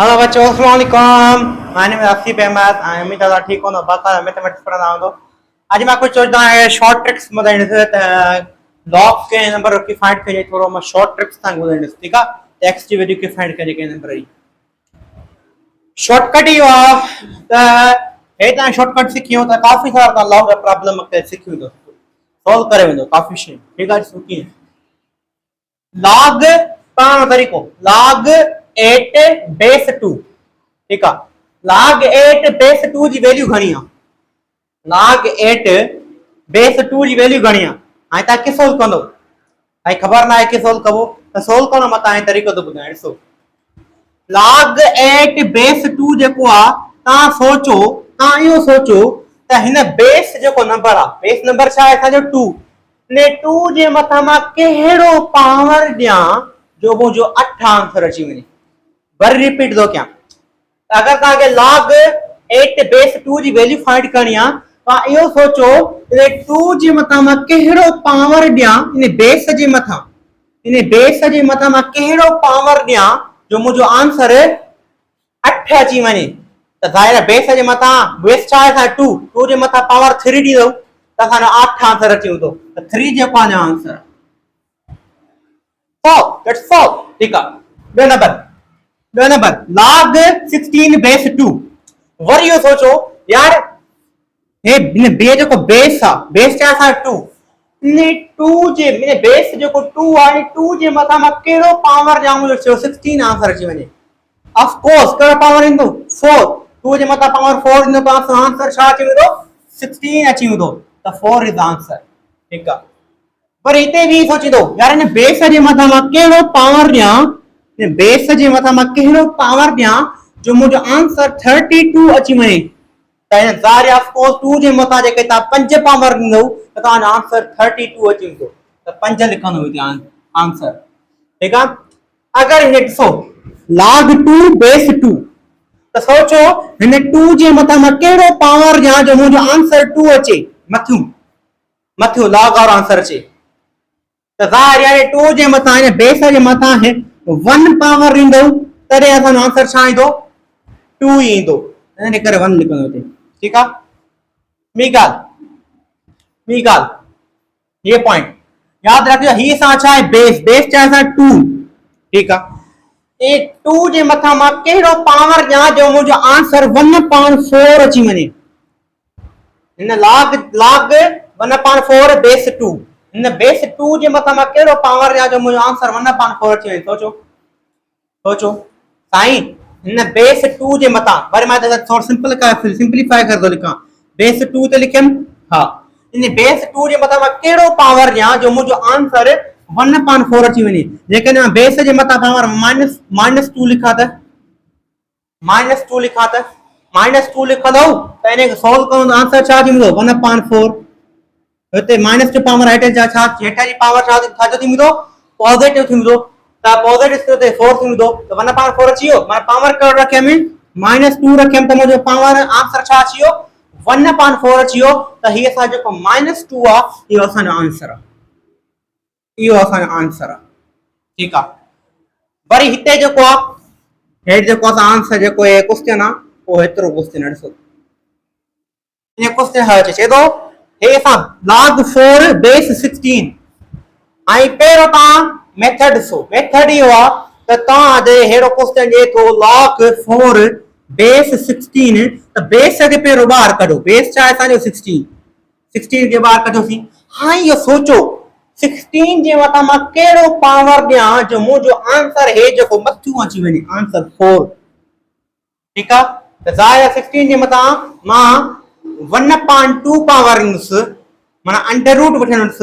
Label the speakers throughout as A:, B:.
A: Hello बच्चों, अस्सलाम वालेकुम। My name is Asif Ahmad. I am दादा ठीक हो ना बाका मैथमेटिक्स पढ़ा दो। आज मैं कुछ चोदा है शॉर्ट ट्रिक्स मदन लॉग के नंबर की फाइंड करे थोरो मैं शॉर्ट ट्रिक्स ता मदन ठीक है। एक्स की वैल्यू की फाइंड करे के नंबर ही शॉर्टकट ही वा त हे ता शॉर्टकट सिखियो त काफी सारा लॉग प्रॉब्लम के सिखियो तो सॉल्व करे वेंदो काफी शे ठीक है। सुकी log पाण तरीको log 8 बेस 2 ठीक है। log 8 बेस 2 जी वैल्यू घणी है। log 8 बेस 2 जी वैल्यू घणी है। हां ता के सोल्व कंदो आई खबर ना है के सोल्व कबो त सोल्व करण मत आई तरीको तो बुधाए सो log 8 बेस 2 जेको आ ता सोचो ता यो सोचो त हिन बेस जेको नंबर आ बेस नंबर छा है जो 2 ने 2 जे मथा मा केड़ो पावर दिया जो मुझो 8 आंसर अची वने। वर रिपीट दो क्या अगर ता के log 8 बेस 2 जी वैल्यू फाइंड करनी आ ता यो सोचो ने 2 जे मथा मा केड़ो पावर दिया इन बेस जे मथा मा केड़ो पावर दिया जो मुझो आंसर 8 अची वने। त जाहिर है बेस जे मथा बेस छा है 2 2 जे मथा पावर 3 दी दो त खाना 8 आंसर अची वंदो त 3 जे पाना आंसर so that's all ठीक है। दो नंबर log 16 बेस 2 वर यो सोचो यार हे बे जो को बेस आ बेस क्या था 2 ने 2 जे ने बेस जो को 2 आ 2 जे मथा मा केड़ो पावर जामु जो 16 आंसर अची वने। ऑफ कोर्स केड़ो पावर इंदो 4 2 जे मथा पावर 4 इंदो तो आंसर छा अची वेंदो 16 अची वेंदो त 4 इज आंसर ठीक है। पर इते भी सोची दो यार ने बेस जे मथा मा केड़ो पावर दिया ने बेस जे मथा मा केड़ो पावर दिया जो मुझो आंसर 32 अची वने त जाहिर ऑफ कोर्स 2 जे मथा जे के ता 5 पावर दिनो त ता आंसर 32 अची वेंदो त 5 लिखनो हो आंसर ठीक है। अगर हिन सो log 2 बेस 2 त सोचो हिन 2 जे मथा मा केड़ो पावर दिया जो मुझो आंसर 2 अचे मथु log और आंसर अचे त जाहिर यानी 2 जे मथा ने बेस जे मथा है 1 पावर इंदो तरे असन आंसर छा इंदो 2 इंदो ने करे 1 लिखनो थे ठीक है। मीगाल ये पॉइंट याद रखियो ही सा छा है बेस छा है 2 ठीक है। ए 2 जे मथा मा केड़ो पावर जा जो मुझो आंसर 1/4 अची वने इन log 1/4 बेस 2 इन बेस 2 जे मथा मा केड़ो पावर या जो मुझो आंसर 1/4 अची वने सोचो साईं इन बेस 2 जे मथा पर मैं थोड़ा सिंपलीफाई कर दो लिखा बेस 2 ते लिखम हां इन बेस 2 जे मथा मा केड़ो पावर या जो मुझो आंसर 1/4 अची वने लेकिन बेस जे मथा पावर -2 लिखा था -2 लिखंदो त इने सॉल्व करो आंसर छा थींदो 1/4 होते -2 पावर हेठे छा हेठा जी पावर छा जो थींदो पॉजिटिव थींदो त पॉजिटिव ते 4 थींदो त 1/4 अचियो मां पावर कर रखे में -2 रखे त मुझो पावर आंसर छा अचियो 1/4 अचियो त ही असा जो -2 आ यो असा आंसर ठीक है। वरी हिते जो को हेड जो को आंसर जो को क्वेश्चन आ वो हेतरो क्वेश्चन है ये क्वेश्चन है छे दो हे सा log 4 बेस 16 आई पेरो ता मेथड सो मेथड यो आ त ता दे हेरो क्वेश्चन ये तो log 4 बेस 16 त बेस के पेरो बाहर कढो बेस छा है जो 16 के बाहर कढो सी। हां ये सोचो 16 जे मथा मा केड़ो पावर दिया जो मुझो आंसर है जो मथु अची वने आंसर 4 ठीक है। त जाहिर 16 जे मथा मा 1/2 पावर इंदुस माना अंडर रूट वठनस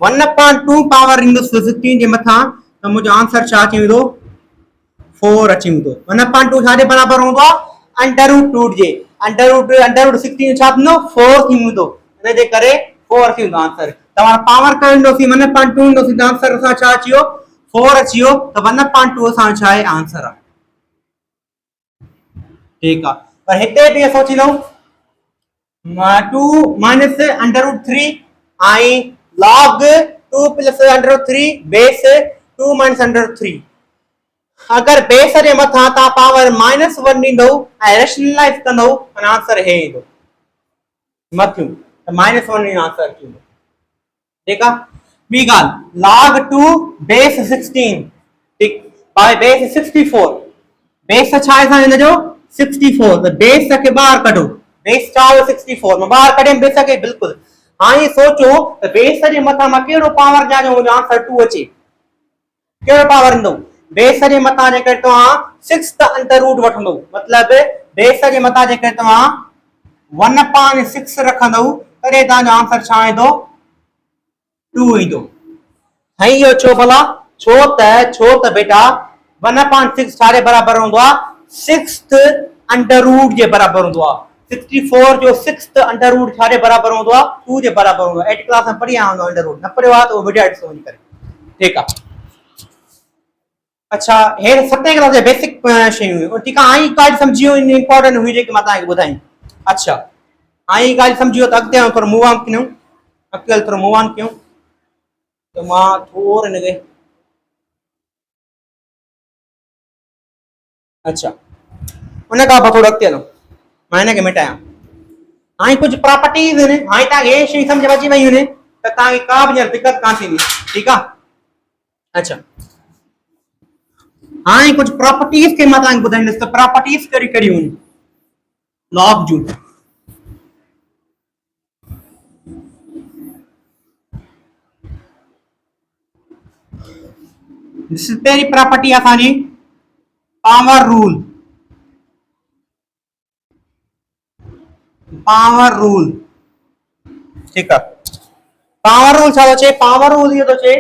A: 1/2 पावर इंदुस 16 जे मथा त मुझो आंसर छा अची वेंदो 4 अची वेंदो 1/2 छा जे बराबर होंदो अंडर रूट 2 जे अंडर रूट 16 छा थींदो 4 थी वेंदो इन जे करे 4 थी वेंदो आंसर तवा पावर करंदो सी 1/2 इंदो सी आंसर सा छा अचियो 4 अचियो त 1/2 सा छा है आंसर ठीक है। पर हिते भी सोची लो 2 minus under root 3 I log 2 plus under root 3 base 2 minus under root 3 अगर बेस जे मथा ता पावर -1 ॾींदो ऐं रेशनलाइज कंदो त आंसर हे ईंदो मथियूं त -1 आंसर थींदो। ठीक है। ॿी ॻाल्हि log 2 बेस 16 ठीक बाय बेस 64 बेस छा आहे असां हिन जो 64 त बेस खे ॿाहिरि कढो बेस छा हो 64 मां ॿाहिरि कढियमि बेस खे बिल्कुलु। हाणे सोचो त बेस जे मथां मां कहिड़ो पावर ॾियां जो मुंहिंजो आंसर 2 अचे कहिड़ो पावर ईंदो बेस जे मथां जेकर तव्हां 6 अंडर रूट वठंदो मतलब बेस जे मथां जेकर तव्हां 1/6 रखंदो तॾहिं तव्हांजो आंसर छा ईंदो 2 ईंदो। हाणे इहो छो भला छो त बेटा 1/6 छाजे बराबर हूंदो आहे 6th अंडर रूट जे बराबर हूंदो आहे 64 जो 6th अंडर रूट छाजे बराबर हूंदो आहे 2 जे बराबर हूंदो आहे 8th क्लास में पढ़ी आया हूंदो अंडर रूट न पढ़ियो आहे त उहो वीडियो ॾिसो वञी करे ठीक आहे। अच्छा हे 7th क्लास जे बेसिक शयूं हुयूं ठीक आहे। हाणे ॻाल्हि सम्झी वई इंपॉर्टेंट हुई जेकी मां तव्हांखे ॿुधाई। अच्छा हाणे ॻाल्हि सम्झी वियो त अॻिते थोरो मूव ऑन कयूं अॻिते थोरो मूव ऑन कयूं त मां थोरो हिनखे अच्छा उन खां पोइ थोरो अॻिते हलो मां हिनखे मिटायां। हाणे कुझु प्रॉपर्टीज़ आहिनि हाणे तव्हांखे हे शयूं सम्झ में अची वयूं आहिनि त तव्हांखे का बि दिक़त कान थींदी ठीक आहे। अच्छा हाणे कुछ प्रॉपर्टीज के मैं तव्हांखे ॿुधाईंदुसि त प्रॉपर्टीज कहिड़ी कहिड़ियूं आहिनि लॉग जूं। पहिरीं प्रॉपर्टी असांजी पावर रूल ठीक है। पावर रूल छा थो चए पावर रूल इहो थो चए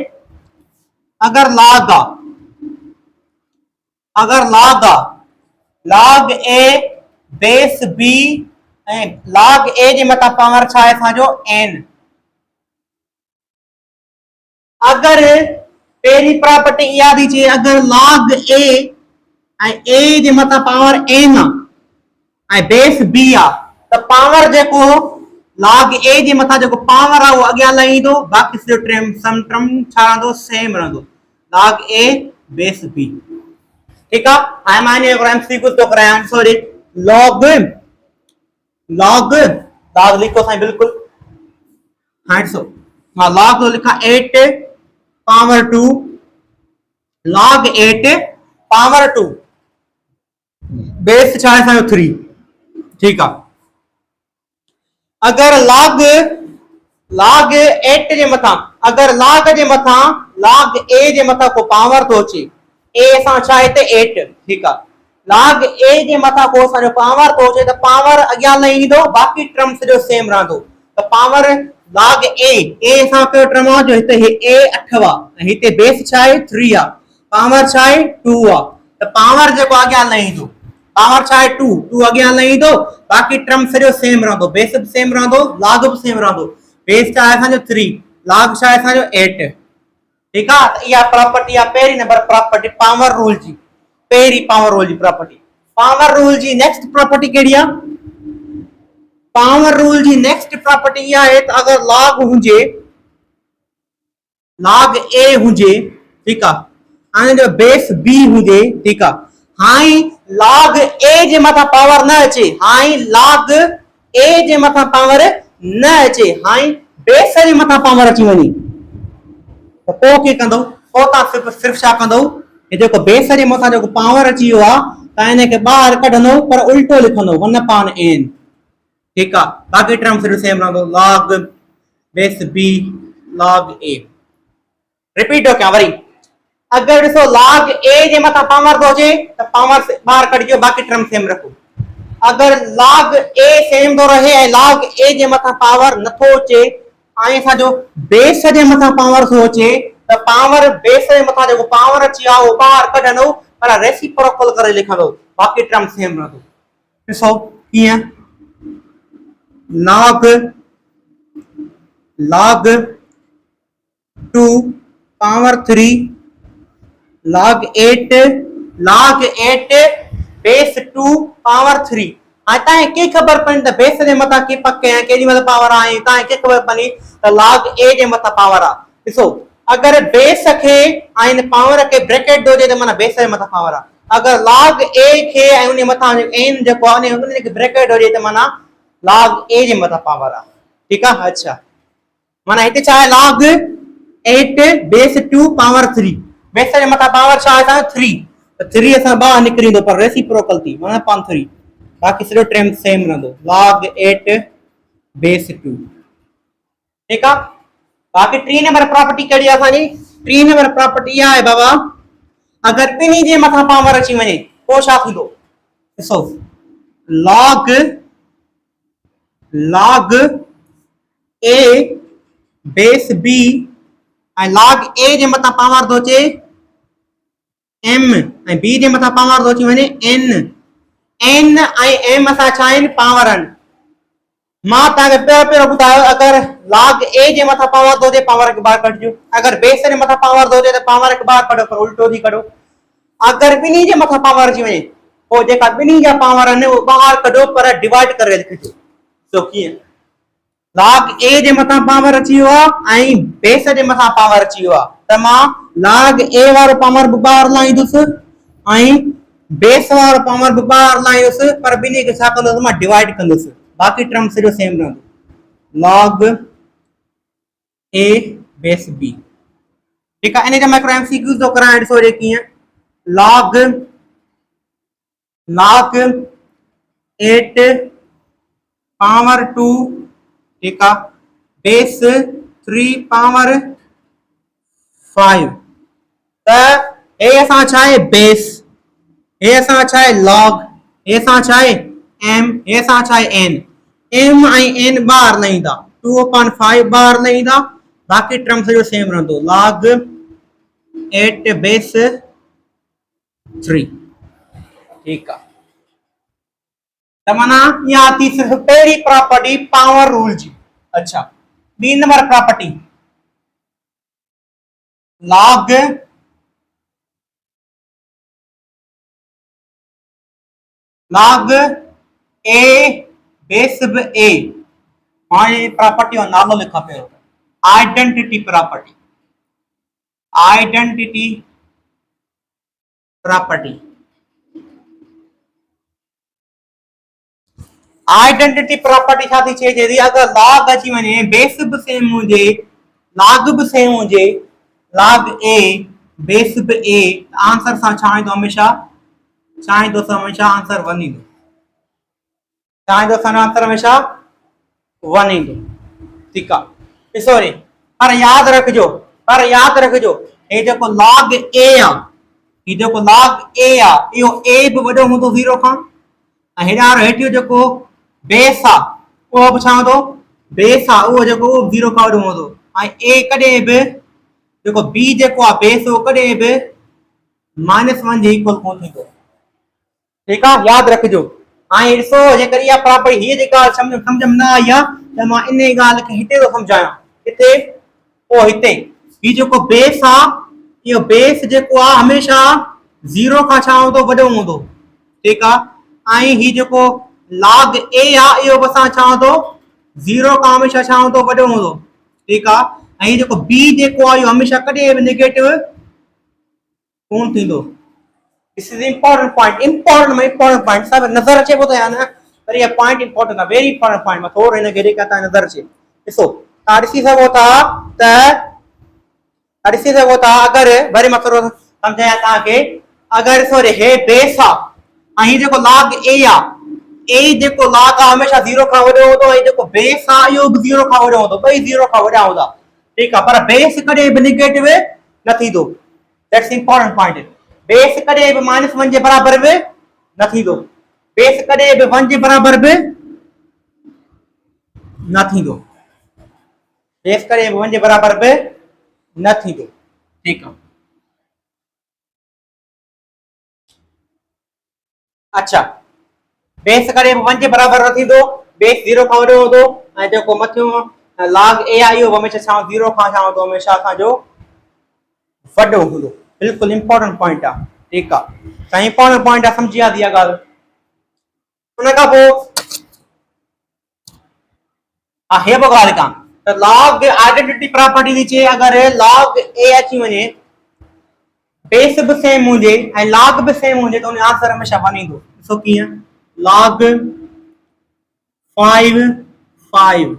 A: अगर log log a base b ऐं log a जे मथां पावर छा आहे असांजो n। अगर पहिरीं प्रॉपर्टी इहा थी चए अगर log a ऐं a जे मथां पावर n आहे ऐं बेस b आहे त पावर जेको log a जे मथां जेको पावर आहे उहो अॻियां लहींदो बाक़ी सॼो सम टर्म छा रहंदो सेम रहंदो log a बेस b ठीक है। हाणे मां हिन जो एमसीक्यू थो करायां सॉरी log लिखो साईं बिल्कुलु हाणे ॾिसो मां log थो लिखां 8 पावर 2 log 8 पावर 2 बेस छा आहे असांजो 3 ठीक आहे। अगर log 8 जे मथां अगर log a जे मथां को पावर थो अचे a असां छा हिते 8 ठीक आहे log a जे मथां को असांजो पावर थो अचे त पावर अॻियां लहींदो बाक़ी टर्म सॼो सेम रहंदो त पावर log a असां कयो टर्म आहे जो हिते a 8 आहे ऐं हिते बेस छा आहे 3 आहे पावर छा आहे 2 आहे त पावर जेको अॻियां लहींदो पावर छा आहे 2 अॻियां लहींदो बाक़ी टर्म सॼो सेम रहंदो बेस बि सेम रहंदो log बि सेम रहंदो बेस छा आहे असांजो 3 log छा आहे असांजो 8 ठीक है। यह प्रॉपर्टी है पहली नंबर प्रॉपर्टी पावर रूल जी पहली पावर रूल जी प्रॉपर्टी पावर रूल जी नेक्स्ट प्रॉपर्टी केड़ी है पावर रूल जी नेक्स्ट प्रॉपर्टी यह है तो अगर log हुजे log a हुजे ठीक है आने जो बेस b हुजे ठीक है हाई log a जे मथा पावर न अचे हाई log a जे मथा पावर न अचे हाई बेस जे मथा पावर अची वनी तो के कंदो को ता सिर्फ छा कंदो ये जेको बेस जे मथा जेको पावर अची वियो आ ता इने के बाहर कढंदो पर उल्टो लिखंदो 1/n ठीक आ बाकी टर्म सिर्फ सेम रहंदो log base b log a repeat हो क्या वरी अगर ॾिसो log a जे मथा पावर तो अचे त पावर बाहर कढियो बाकी टर्म सेम रखो अगर log a सेम तो रहे ऐं log a जे मथा पावर नथो अचे ऐं असांजो बेस जे मथा पावर थो अचे त पावर बेस जे मथा जेको पावर अची आहे उहो ॿाहिरि कढंदो पर रेसिप्रोकल करे लिखंदो बाक़ी टर्म सेम रहंदो ॾिसो कीअं log 2 power 3 log 8 base 2 power 3 हाणे तव्हांखे के ख़बर पवंदी त बेस जे मथां के पक ऐं केॾी महिल पावर आहे तव्हांखे के ख़बर पवंदी त log a जे मथां पावर आहे ॾिसो अगर बेस खे ऐं पावर के ब्रैकेट दो जे त माना बेस जे मथा पावर आ। अगर log a खे ऐं उन मथा n जेको आहे उन के ब्रैकेट हो जे त माना log a जे मथा पावर आ। ठीक है। अच्छा माना इते चाहे log 8 बेस 2 पावर 3 बेस जे मथा पावर छा आहे 3 त 3 असां बाहर निकरींदो पर रेसिप्रोकल थी माना पान 3 बाकी सॼो टर्म सेम रहंदो log 8 बेस 2। ठीक है। बाकी 3 नंबर प्रॉपर्टी कड़ी असांजी 3 नंबर प्रॉपर्टी है बाबा अगर बिनी जे मथा पावर अची वने तो छा थींदो ॾिसो log a बेस b ऐं log a जे मथा पावर दो चे m ऐं b जे मथा पावर दो ची वने n ऐं m असां छा आहिनि पावर आहिनि। मां तव्हांखे पहिरियों ॿुधायो अगर log a जे मथा पावर दो जे पावर के बाहर कढिजो अगर बेस जे मथा पावर दो जे त पावर के बाहर कढो पर उल्टो थी कढो। अगर बिनी जे मथा पावर अची वने ओ जेका बिनी जा पावर आहिनि वो बाहर कढो पर डिवाइड करे लिखिजो। तो कीअं log a जे मथा पावर अची वियो आहे ऐं बेस जे मथा पावर अची वियो आहे त मां log a वारो पावर बि ॿाहिरि लाहींदुसि ऐं बेस वारो पावर बि ॿाहिरि लाहींदुसि पर बिनी खे छा कंदुसि मां डिवाइड कंदुसि बाकी टर्म सॼो सेम रहंदो log a बेस b। ठीक है। इन जो मैं एमसीक्यू तो कराए ॾिसो जे कीअं log 8 पावर 2 ठीक है बेस 3 पावर 5 त ए असां छा आहे बेस ए असां छा आहे log ए असां छा आहे m ए असां छा आहे n m ऐं n ॿाहिरि लहींदा 2/5 ॿाहिरि लहींदा बाकी टर्म सॼो सेम रहंदो log 8 बेस 3। ठीक है। त माना यहाँ थी सिर्फ पहली प्रॉपर्टी पावर रूल जी। अच्छा 2 number property log a base a हाँ ये प्रॉपर्टी और नालो लिखा पे आइडेंटिटी प्रॉपर्टी आइडेंटिटी प्रॉपर्टी छा थी चए जदी अगर log अची वने बेस भी सेम हुजे log भी सेम हुजे log a बेस भी a आंसर सा छा ईंदो हमेशा छा ईंदो हमेशा आंसर 1 ईंदो छा ईंदो आंसर हमेशा 1 ईंदो। ठीक है। सॉरी पर याद रखजो ए जेको log a आ ये जेको log a uh yo a भी वडो हुंदो 0 खां ऐं हेडा हेठियो जेको बेस आ वो भी छा हूंदो बेस आ वो जेको 0 खां वडो हूंदो ऐं a कॾहिं बि जेको b जेको आ बेस वो कॾहिं बि -1 जे इक्वल कोन थींदो। ठीक है। याद रखजो ऐं ॾिसो जेकर इहा प्रॉपर्टी हीअ जेका सम्झ में न आई आहे त मां इन ॻाल्हि खे हिते थो सम्झायां हिते ओ हिते ही जेको बेस आ इहो बेस जेको आ हमेशा 0 खां छा हूंदो वडो हूंदो। ठीक है। ऐं ही जेको log a आ इहो बि असां छा हूंदो 0 खां हमेशा छा हूंदो वडो हूंदो। ठीक है। ऐं जेको b जेको आ इहो हमेशा कॾहिं बि नेगेटिव कोन थींदो। दिस इज इंपॉर्टेंट पॉइंट सब नजर अचे तो या ना पर ये पॉइंट इंपॉर्टेंट है वेरी इंपॉर्टेंट पॉइंट में थोड़े ने गेरे का नजर अचे ॾिसो ता ॾिसी सघो था त ॾिसी सघो था अगर वरी मां थोरो समझाया ता के अगर सॉरी हे बेस आ ऐं जेको log a आ a जेको log आ हमेशा 0 खां वडो होतो ऐं जेको बेस आ इहो भी 0 खां वडो होतो ॿई 0 खां वडा होता। ठीक है। पर बेस कॾहिं बि नेगेटिव न थींदो दैट्स इंपॉर्टेंट पॉइंट। बेस कॾहिं बि -1 जे बराबर बि न थींदो बेस कॾहिं बि 1 जे बराबर बि न थींदो बेस कॾहिं बि 1 जे बराबर बि न थींदो। ठीक है। अच्छा बेस कॾहिं बि 1 जे बराबर न थींदो बेस 0 खां वडो हूंदो ऐं जेको मथियों log a आहे इहो हमेशा छा 0 खां छा हूंदो हमेशा असांजो वडो हूंदो। बिल्कुल इंपॉर्टेंट पॉइंट आ। ठीक है। त इंपॉर्टेंट पॉइंट आ समझी आ दिया ॻाल्हि उन खां पोइ हे बि ॻाल्हि कां तो log आइडेंटिटी प्रॉपर्टी थी चे अगर log a अची वने बेस भी सेम हुजे ऐं log भी सेम हुजे तो उन आंसर हमेशा 1 ईंदो। सो कीअं log 5 5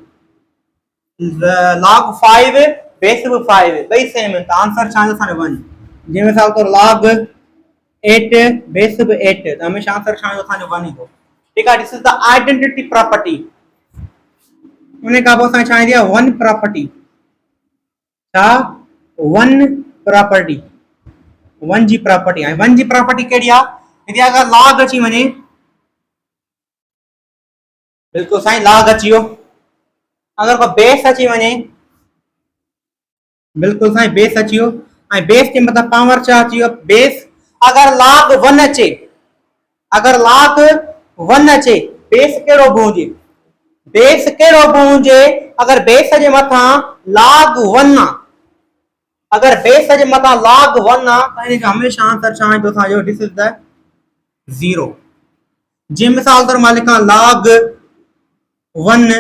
A: log 5 बेस भी 5 ॿई सेम है तो आंसर छा असां 1। जे मिसाल तो log 8 बेस भी 8 तो हमेशा आंसर छा असां 1 ईंदो। ठीक है, this is the identity property. उन्हें का बोलते हैं छा दिया 1 प्रॉपर्टी छा 1 प्रॉपर्टी 1 जी प्रॉपर्टी है 1 जी प्रॉपर्टी केड़ी आ यदि अगर log अची वने बिल्कुल साईं log अचियो अगर को बेस अची वने बिल्कुल साईं बेस अचियो ऐं बेस के मतलब पावर छा अचियो बेस अगर log 1 अचे अगर log 1 अचे बेस केड़ो भी हुजे बेस केड़ो भी हुजे अगर बेस जे मथा log 1 आ अगर बेस जे मथा log 1 आ तो इन हमेशा आंसर छा ईंदो असांजो दिस इज द 0। जे मिसाल तौर मां लिखां log 1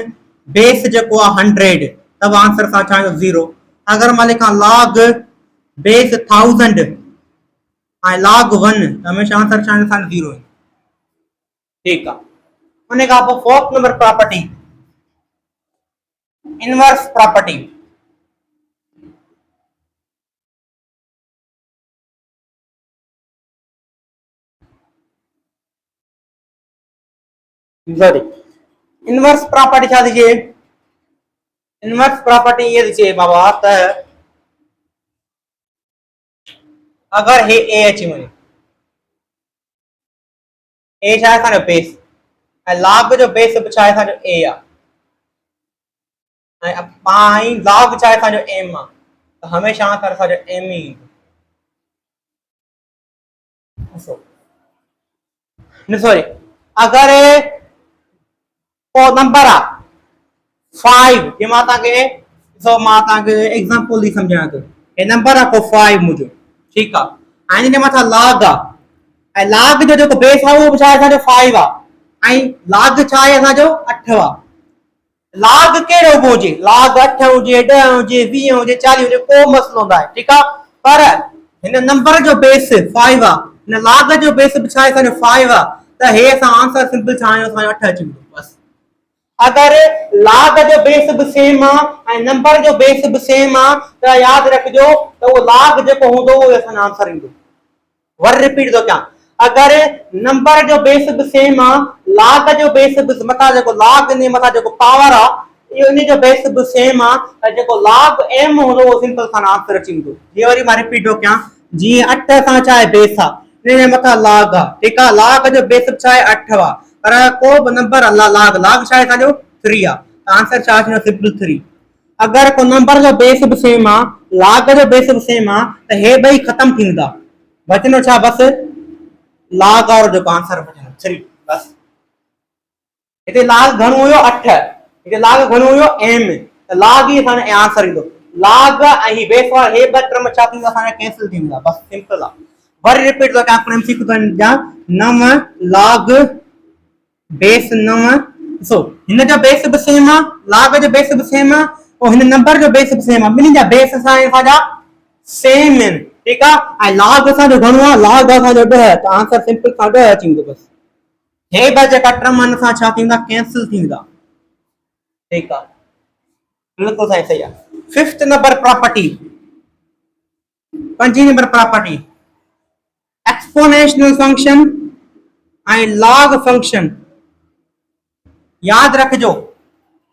A: बेस जेको आ 100 तब आंसर सा छा 0। अगर मां लिखां log बेस 1000 ऐं log 1 हमेशा आंसर छा 0। ठीक है, उन का fourth number property inverse property. Sorry inverse property छा दीजिए इनवर्स प्रॉपर्टी ये दीजिए बाबा त अगर हे ए अची वने ए छा है असांजो बेस ऐं log जो बेस बि छा आहे असांजो ए आ ऐं पाई log छा आहे असांजो m आ तो हमेशा आंसर असांजो m ही ईंदो। सॉरी अगर को नंबर आ 5 जे मां तव्हांखे सो मां तव्हांखे एग्जांपल दी समझां थो हे नंबर आ को 5 मुझो ठीक आ ऐं इन जे मथां log आ ऐं log जो जेको बेस आ उहो छा आहे असांजो 5 आ ऐं log छा आहे असांजो 8 आ log केड़ो बि हुजे log 8 हुजे 10 हुजे 20 हुजे 40 हुजे को मसलो न आहे ठीक आ पर हिन नंबर जो बेस 5 आ हिन log जो बेस बि छा आहे असांजो 5 आ त हे असां आंसर सिंपल छा आहे असांजो 8 अची वेंदो बस। अगर log जो बेस भी सेम आ ऐं नंबर जो बेस भी सेम आ तो याद रखजो तो वो log जेको हुंदो वो असन आंसर इंदो। वर रिपीट तो क्या अगर नंबर जो बेस भी सेम आ log जो बेस भी मथा जेको log ने मथा जेको पावर आ ये इन जो बेस भी सेम आ त जेको log m हुंदो वो सिंपल सा आंसर अची वेंदो। ये वरी मां रिपीट तो क्या जी 8 सा छा है बेस आ इन मथा log आ ठीक आ log जो बेस छा है 8 आ पर को भी नंबर log छा है असांजो 3 आ आंसर छा थींदो सिंपल 3। अगर को नंबर जो बेस भी सेम आ log जो बेस भी सेम आ त हे ॿई खत्म थींदा बचनो छा बस log और जो आंसर बचनो 3 बस। इते log घणो हुयो 8 इते log घणो हुयो m त log ही असांजो आंसर ईंदो log ऐं ही बेस वारा हे ॿ टर्म छा थींदा असांजा कैंसिल थींदा बस सिंपल आ। वरी रिपीट तो क्या प्रिंसिपल बन जा 9 log बेस 9 सो हिन जो बेस भी सेम आ log जो बेस भी सेम आ और हिन नंबर जो बेस भी सेम आ ॿिन्हिनि जा बेस असांजा सेम आहिनि ठीक आ ऐं log असांजो घणो आ log असांजो 10 त आंसर सिंपल सा 10 अची वेंदो बस। हे ॿ जेका टर्म आहिनि असां छा थींदा कैंसिल थींदा ठीक आ बिल्कुल सही आ। Fifth number property 5 number property exponential function and log function. याद रखजो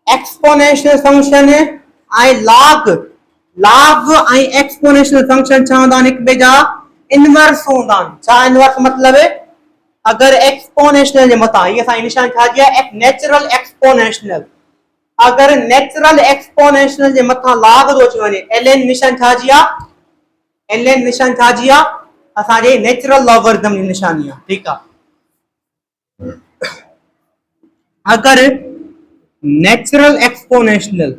A: एक्सपोनेंशियल फंक्शन एंड log एंड एक्सपोनेंशियल फंक्शन छा होंदा एक बे जा इनवर्स होंदा छा इनवर्स मतलब अगर एक्सपोनेंशियल जे मथा ये असा निशान छा दिया एक नेचुरल एक्सपोनेंशियल अगर नेचुरल एक्सपोनेंशियल जे मथा log दो अची वने ln निशान छा जिया ln निशान छा जिया असा जे नेचुरल लॉगरिथम जी निशानी है ठीक है। अगर नेचुरल एक्सपोनेंशियल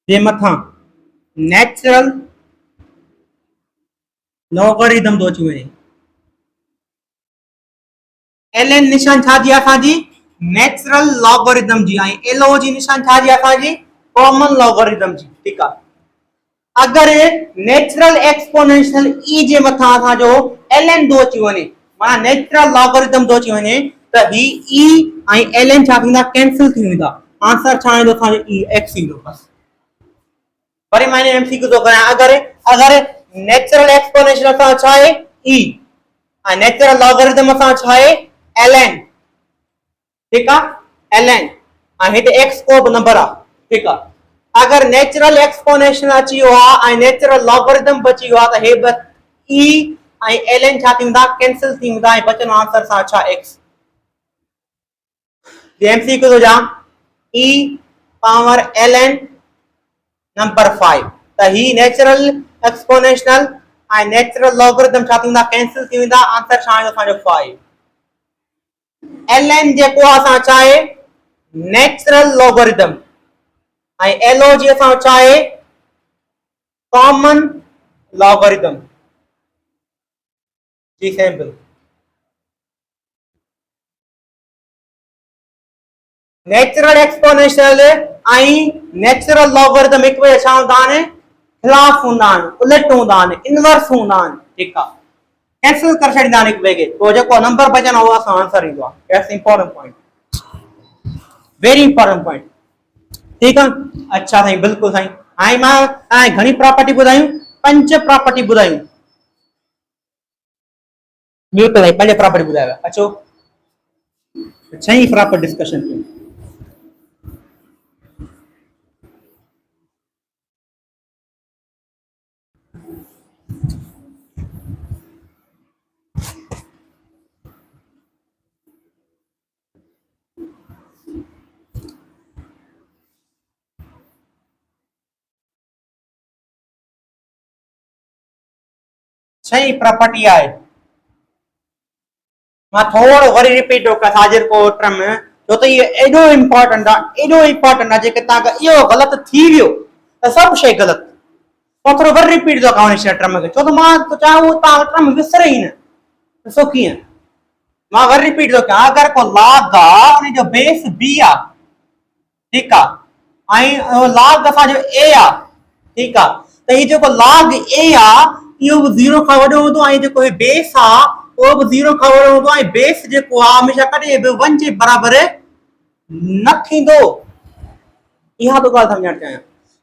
A: जे मथा नेचुरल लॉगरिथम दो अची वने ln निशान छा जी असांजी नेचुरल लॉगरिथम जी ऐं lo जी निशान छा जी असांजी कॉमन लॉगरिथम जी ठीक आहे अगर नेचुरल एक्सपोनेंशियल e जे मथा असांजो ln दो अची वने माना नेचुरल लॉगरिथम दो अची वने त ही e ऐं ln छा थींदा कैंसिल थी वेंदा आंसर छा ईंदो असांजो e x ईंदो बस वरी मैंने एमसीक्यू तो कया अगर अगर नेचुरल एक्सपोनेंशियल असां छा आहे e ऐं नेचुरल लॉगरिथम असां छा आहे ln ठीक आहे ln ऐं हिते x को बि नंबर आहे ठीक आहे अगर नेचुरल एक्सपोनेंशियल अची वियो आहे ऐं नेचुरल लॉगरिथम बची वियो आहे त हे बस e ऐं ln छा थींदा कैंसिल थी वेंदा ऐं बचंदो आंसर सा छा x एमसीक्यू तो जाम e पावर ln नंबर 5 त ही नेचुरल एक्सपोनेंशियल ऐं नेचुरल लॉगरिथम छा थींदा कैंसिल थी वेंदा आंसर छा ईंदो असांजो 5 ln जेको असां छा आहे नेचुरल लॉगरिथम ऐं lo जी असां छा आहे कॉमन लॉगरिथम जी सैंपल नेचुरल एक्सपोनेंशियल ऐं नेचुरल लॉगरिथम हिक ॿिए छा हूंदा आहिनि खिलाफ हूंदा आहिनि उलट हूंदा आहिनि इनवर्स हूंदा आहिनि ठीकु आहे कैंसिल करे छॾींदा आहिनि हिक ॿिए खे पोइ जेको नंबर बचंदो उहो असां आंसर ईंदो आहे that's important point very important point ठीक है अच्छा साईं बिल्कुल साईं हाणे मां घणी प्रॉपर्टी ॿुधायूं 5 प्रॉपर्टी ॿुधायूं बिल्कुल साईं 5 प्रॉपर्टी ॿुधायो अचो 6 प्रॉपर्टी डिस्कशन कयूं सही प्रॉपर्टी आहे मां थोड़ो वरी रिपीट कर हाजिर कोर्ट में छो त ये एडो इंपॉर्टेंट आहे जेके तव्हां इहो ग़लत थी वियो त सभु शइ ग़लत मां थोरो वरी रिपीट थो कयां हिन टर्म खे छो त मां चाहियां तव्हां टर्म विसरे ई न ॾिसो कीअं मां वरी रिपीट थो कयां अगरि को लॉग आहे उन जो बेस b आहे ठीकु आहे ऐं लॉग असांजो a आहे ठीकु आहे त ही जेको लॉग a आहे इहो बि 0 खां वॾो हूंदो ऐं जेको बेस आहे उहो बि 0 खां वॾो हूंदो ऐं बेस जेको आहे हमेशह कॾहिं बि 1 जे बराबर न थींदो इहा तो ॻाल्हि सम्झणु चाहियां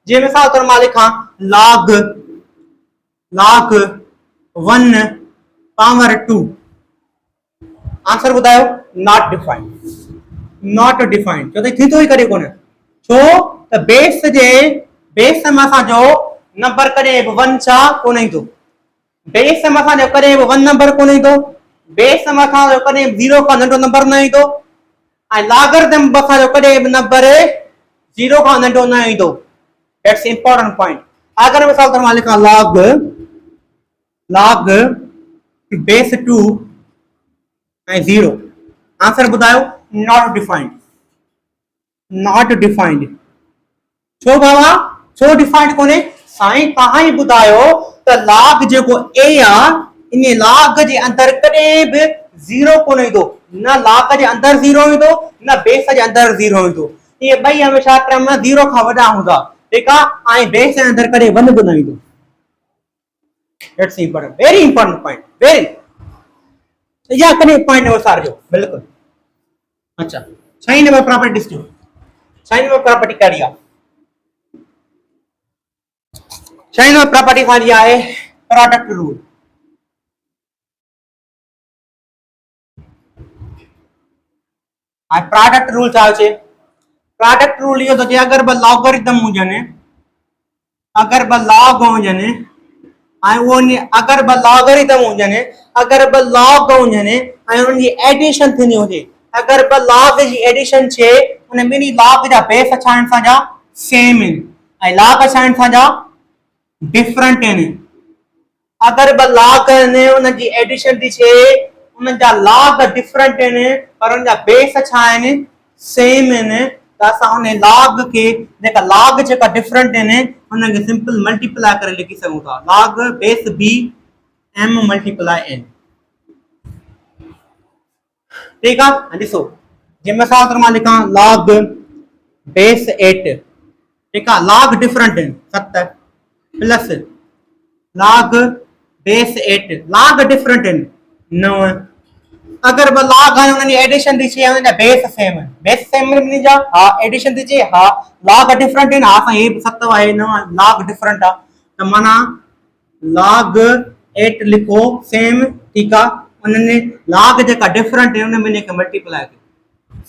A: जीअं मिसाल तौर मां लिखां log 1 पावर 2 आंसर ॿुधायो नॉट डिफाइंड छो त थींदो ई कॾहिं कोन छो त बेस में असांजो नंबर कॾहिं बि 1 छा कोन ईंदो बेस में असांजो कॾहिं बि 1 नंबर कोन ईंदो बेस में असांजो कॾहिं 0 खां नंढो नंबर न ईंदो ऐं लॉगरिथम असांजो कॾहिं बि नंबर 0 खां नंढो न ईंदो दैट्स इंपॉर्टेंट पॉइंट अगर मिसाल तौर मां लिखां log बेस 2 ऐं 0 आंसर ॿुधायो नॉट डिफाइंड छो बाबा छो डिफाइंड कोने साईं तव्हां ई ॿुधायो त लॉग जेको a आहे इन लॉग जे अंदर कॾहिं बि 0 कोन ईंदो न लॉग जे अंदर 0 ईंदो न बेस जे अंदर 0 ईंदो ये ॿई हमेशह टर्म 0 खां वॾा हूंदा ठीकु आहे ऐं बेस जे अंदर कॾहिं 1 बि न ईंदो that's important very important point very या कॾहिं पॉइंट न विसारजो बिल्कुलु अच्छा 6 नंबर प्रॉपर्टी ॾिसजो 6 नंबर प्रॉपर्टी कहिड़ी आहे 6 नंबर प्रॉपर्टी असांजी आहे प्रोडक्ट रूल ऐं प्रोडक्ट रूल छा अचे प्रोडक्ट रूल इहो थो चए अगरि ॿ लॉगरिथम हुजनि अगरि ॿ लॉग हुजनि ऐं उहो अगरि ॿ लॉगरिथम हुजनि अगरि ॿ लॉग हुजनि ऐं उन्हनि जी एडिशन थींदी हुजे अगरि ॿ लॉग जी एडिशन थिए उन ॿिन्ही लॉग जा बेस छा आहिनि असांजा सेम आहिनि ऐं लॉग छा आहिनि असांजा डिफरेंट आहिनि अगरि ॿ लॉग आहिनि उन जी एडिशन थी थिए उन जा लॉग डिफरेंट आहिनि पर उन जा बेस छा आहिनि सेम आहिनि त असां उन लॉग खे जेका लॉग जेका डिफरेंट आहिनि उन खे सिंपल मल्टीप्लाई करे लिखी सघूं था log base b m multiply n ठीक है। ॾिसो जिन मिसाल तौर मां लिखां log बेस 8, ठीक है, log डिफरेंट आहिनि 7 plus log base 8 log different आहिनि 9। अगर ब log है उन्हें एडिशन दी चाहिए उन्हें बेस सेम में जा हां एडिशन दी चाहिए हां log डिफरेंट है हां ये 7 है 9 log डिफरेंट आ तो माना log 8 लिखो सेम, ठीक है, उन्होंने log जेका डिफरेंट है उन्हें मैंने के मल्टीप्लाई कयो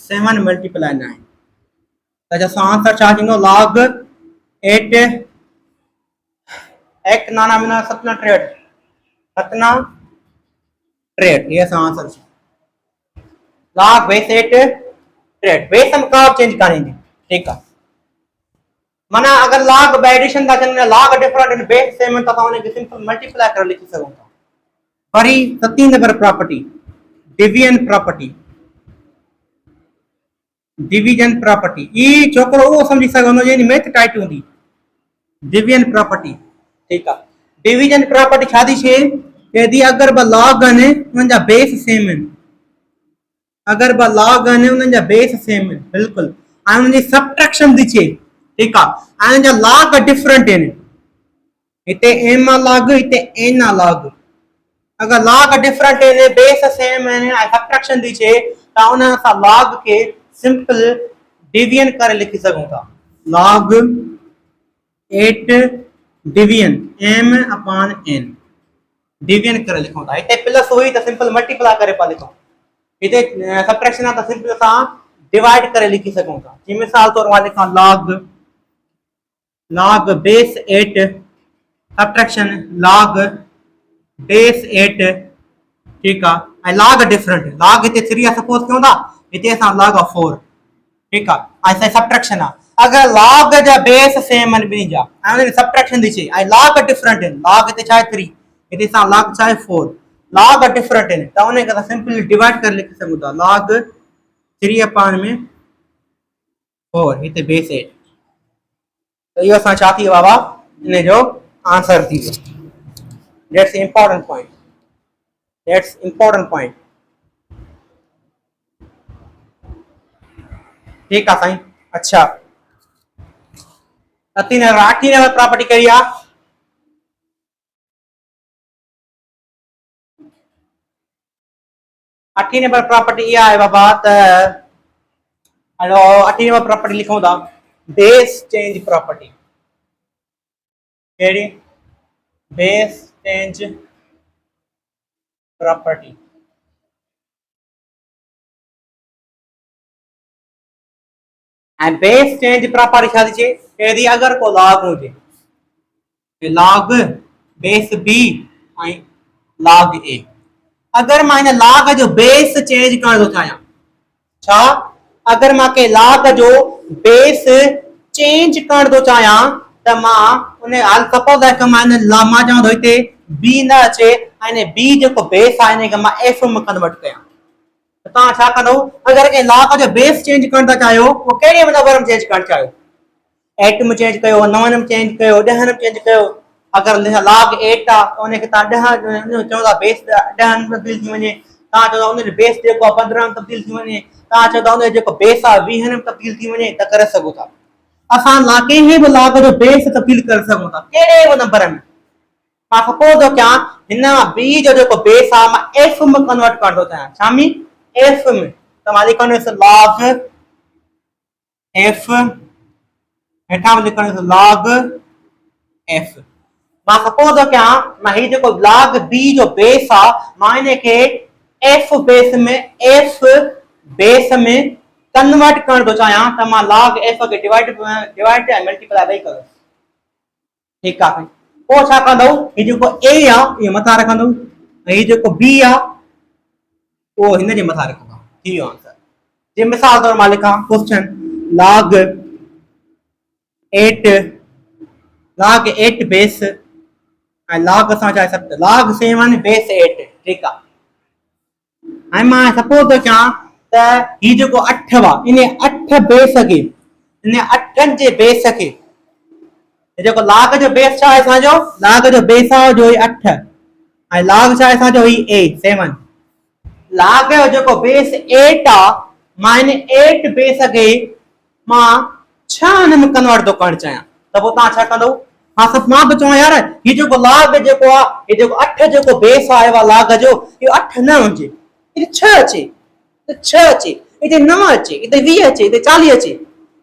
A: 7 मल्टीप्लाई 9 तो जैसा आंसर छा थींदो log 8 एक नाना मिना 7 ट्रेड 7 ट्रेड ये आंसर छा log बेस 8 ट्रेड बेस हम का चेंज करेंगे, ठीक है। माना अगर log बाय एडिशन का चलने log different in base same तो उन्हें के सिंपल मल्टीप्लाई कर लिखी सको था। वरी 3 नंबर प्रॉपर्टी डिवीजन प्रॉपर्टी ई छोकरो वो समझी सको जे मैथ टाइट होंदी डिवीजन प्रॉपर्टी, ठीक है। डिवीजन प्रॉपर्टी छादी छे के दी अगर ब log ने उन जा बेस सेम है अगर ब log ने उन जा बेस सेम है बिल्कुल आ उन जी सब्ट्रैक्शन दी छे, ठीक है, आ जा log डिफरेंट है इते m log इते n log अगर log डिफरेंट है बेस सेम है आ सब्ट्रैक्शन दी छे ता उन सा log के सिंपल डिवीजन कर लिखी सकूं था log 8 division m upon n division कर लिखूं था इते प्लस हुई तो सिंपल मल्टीप्लाई करे पा लिखो इते सब्ट्रैक्शन तो सिंपल सा डिवाइड करे लिखी सकूं था। जी मिसाल तौर पर लिखा log base 8 subtraction log base 8, ठीक है, ए log डिफरेंट log इते 3 सपोज क्यों था इते सा log 4, ठीक है, ऐसे सब्ट्रैक्शन आ अगर log जा बेस सेम मन बनी जा आ सब्ट्रैक्शन दी छे आई log डिफरेंट है log इते चाहे 3 इते सा log चाहे 4 log डिफरेंट है तो उन्हें का सिंपली डिवाइड कर लिख सकूं था log 3 अपॉन में 4 इते बेस 8 तो यो सा चाहती बाबा ने जो आंसर थी दैट्स इंपॉर्टेंट पॉइंट ठीक है साईं। अच्छा 8 नंबर प्रॉपर्टी करिया 8 नंबर प्रॉपर्टी ये है बाबा त हेलो 8 नंबर प्रॉपर्टी लिखूं था बेस चेंज प्रॉपर्टी केड़ी base change property and base change property छा छे केदी अगर को log होजे log base b I log a अगर माने log जो बेस चेंज कर दो चाया छा अगर मां के log जो बेस चेंज कर दो चाया त मां उन्हें हाल सपोज है कि माने मा जाओ दोते b ना अचे आने b जो को बेस आने के मां f में कन्वर्ट कया ता छा करो अगर के log जो बेस चेंज करना चाहो वो केड़े नंबर में चेंज कर चाहो 8 में चेंज कयो 9 में चेंज कयो 10 में चेंज कयो अगर log 8 आ उन्हें के ता 10 चौदा बेस 10 में तब्दील थी वने ता चौदा उन्हें बेस देखो 15 में तब्दील थी वने ता चौदा उन्हें जो बेस आ 20 में तब्दील थी वने त करे सको था असा लाके ही भी log जो बेस तब्दील कर सको था केड़े वो नंबर में मा सपोज हो क्या हिना b जो बेस आ मा f में कन्वर्ट कर दो था शामी f में तमारी कने से log f हेठा में लिखने से log f मा सपोज हो क्या मा ही जो log b जो बेस आ मायने के f बेस में कन्वर्ट कर दो चाया त मा log f के डिवाइड एंड मल्टीप्लाई भाई करो ठीक है ओ छा कंदो ये जो a आ ये मथा रखंदो ये जो b आ वो हिन जे मथा रखंदो थी आंसर जे मिसाल तौर मां लिखा क्वेश्चन log 8 बेस log असा चाहे सब log 7 बेस 8 ठीक है आई मां सपोज तो क्या त ही जो 8 वा इने 8 बेस के इने 8 जे बेस के जो log जो बेस छा है जो log जो बेस आ जो 8 आई log छा है जो ही 7 log जो बेस 8 आ माने 8 बेस के मां 6 में कन्वर्ट तो करण चाहिए तब वो ता छा कंदो हां सब मां बचो यार ये जो log जो आ ये जो 8 जो बेस आए वा log जो ये 8 न होजे ये 6 अचे तो 6 अचे ये 9 अचे ये 20 अचे ये 40 अचे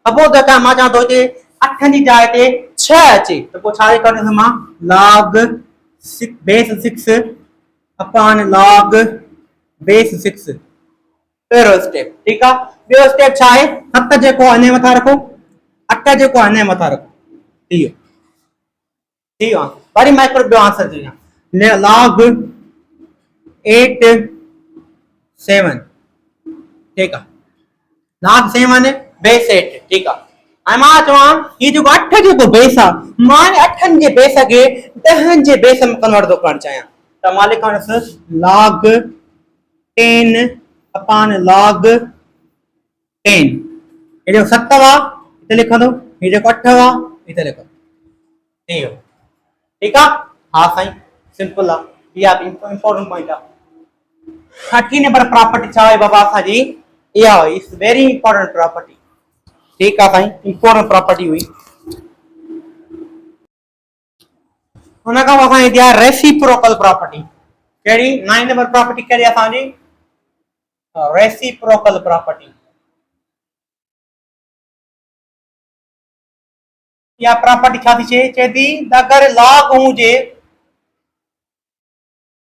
A: अब वो का मां चा तो ये 8 की जाए ते 6 अचे तो को छा करने मां log 6 base 6 upon log base 6 पहिरो स्टेप ठीक है बे स्टेप छा है 7 जो अने मथा रखो 8 जो अने मथा रखो ठीक है वरी माइक्रो बे आंसर दिया log 8 7 ठीक है log 7 बेस 8 ठीक है आई मां चवा ये जो 8 जो बेस आ माने 8 जे बेस के 10 जे बेस में कन्वर्ट तो करण चाहिए तो मां लिखणस log 10 अपॉन log 10 ये जो 7 वा इते लिख दो ये जो 8 वा इते लिखो ठीक है हां साईं सिंपल आ ये आप इंपॉर्टेंट पॉइंट आ 30 नंबर प्रॉपर्टी छा है बाबा सा जी या इज वेरी इंपॉर्टेंट प्रॉपर्टी ठीक है भाई इंपॉर्टेंट प्रॉपर्टी हुई उनका वहां दिया रेसिप्रोकल प्रॉपर्टी केड़ी 9 नंबर प्रॉपर्टी केड़ी असा जी रेसिप्रोकल प्रॉपर्टी या प्रॉपर्टी छा थी चेदी अगर log हुजे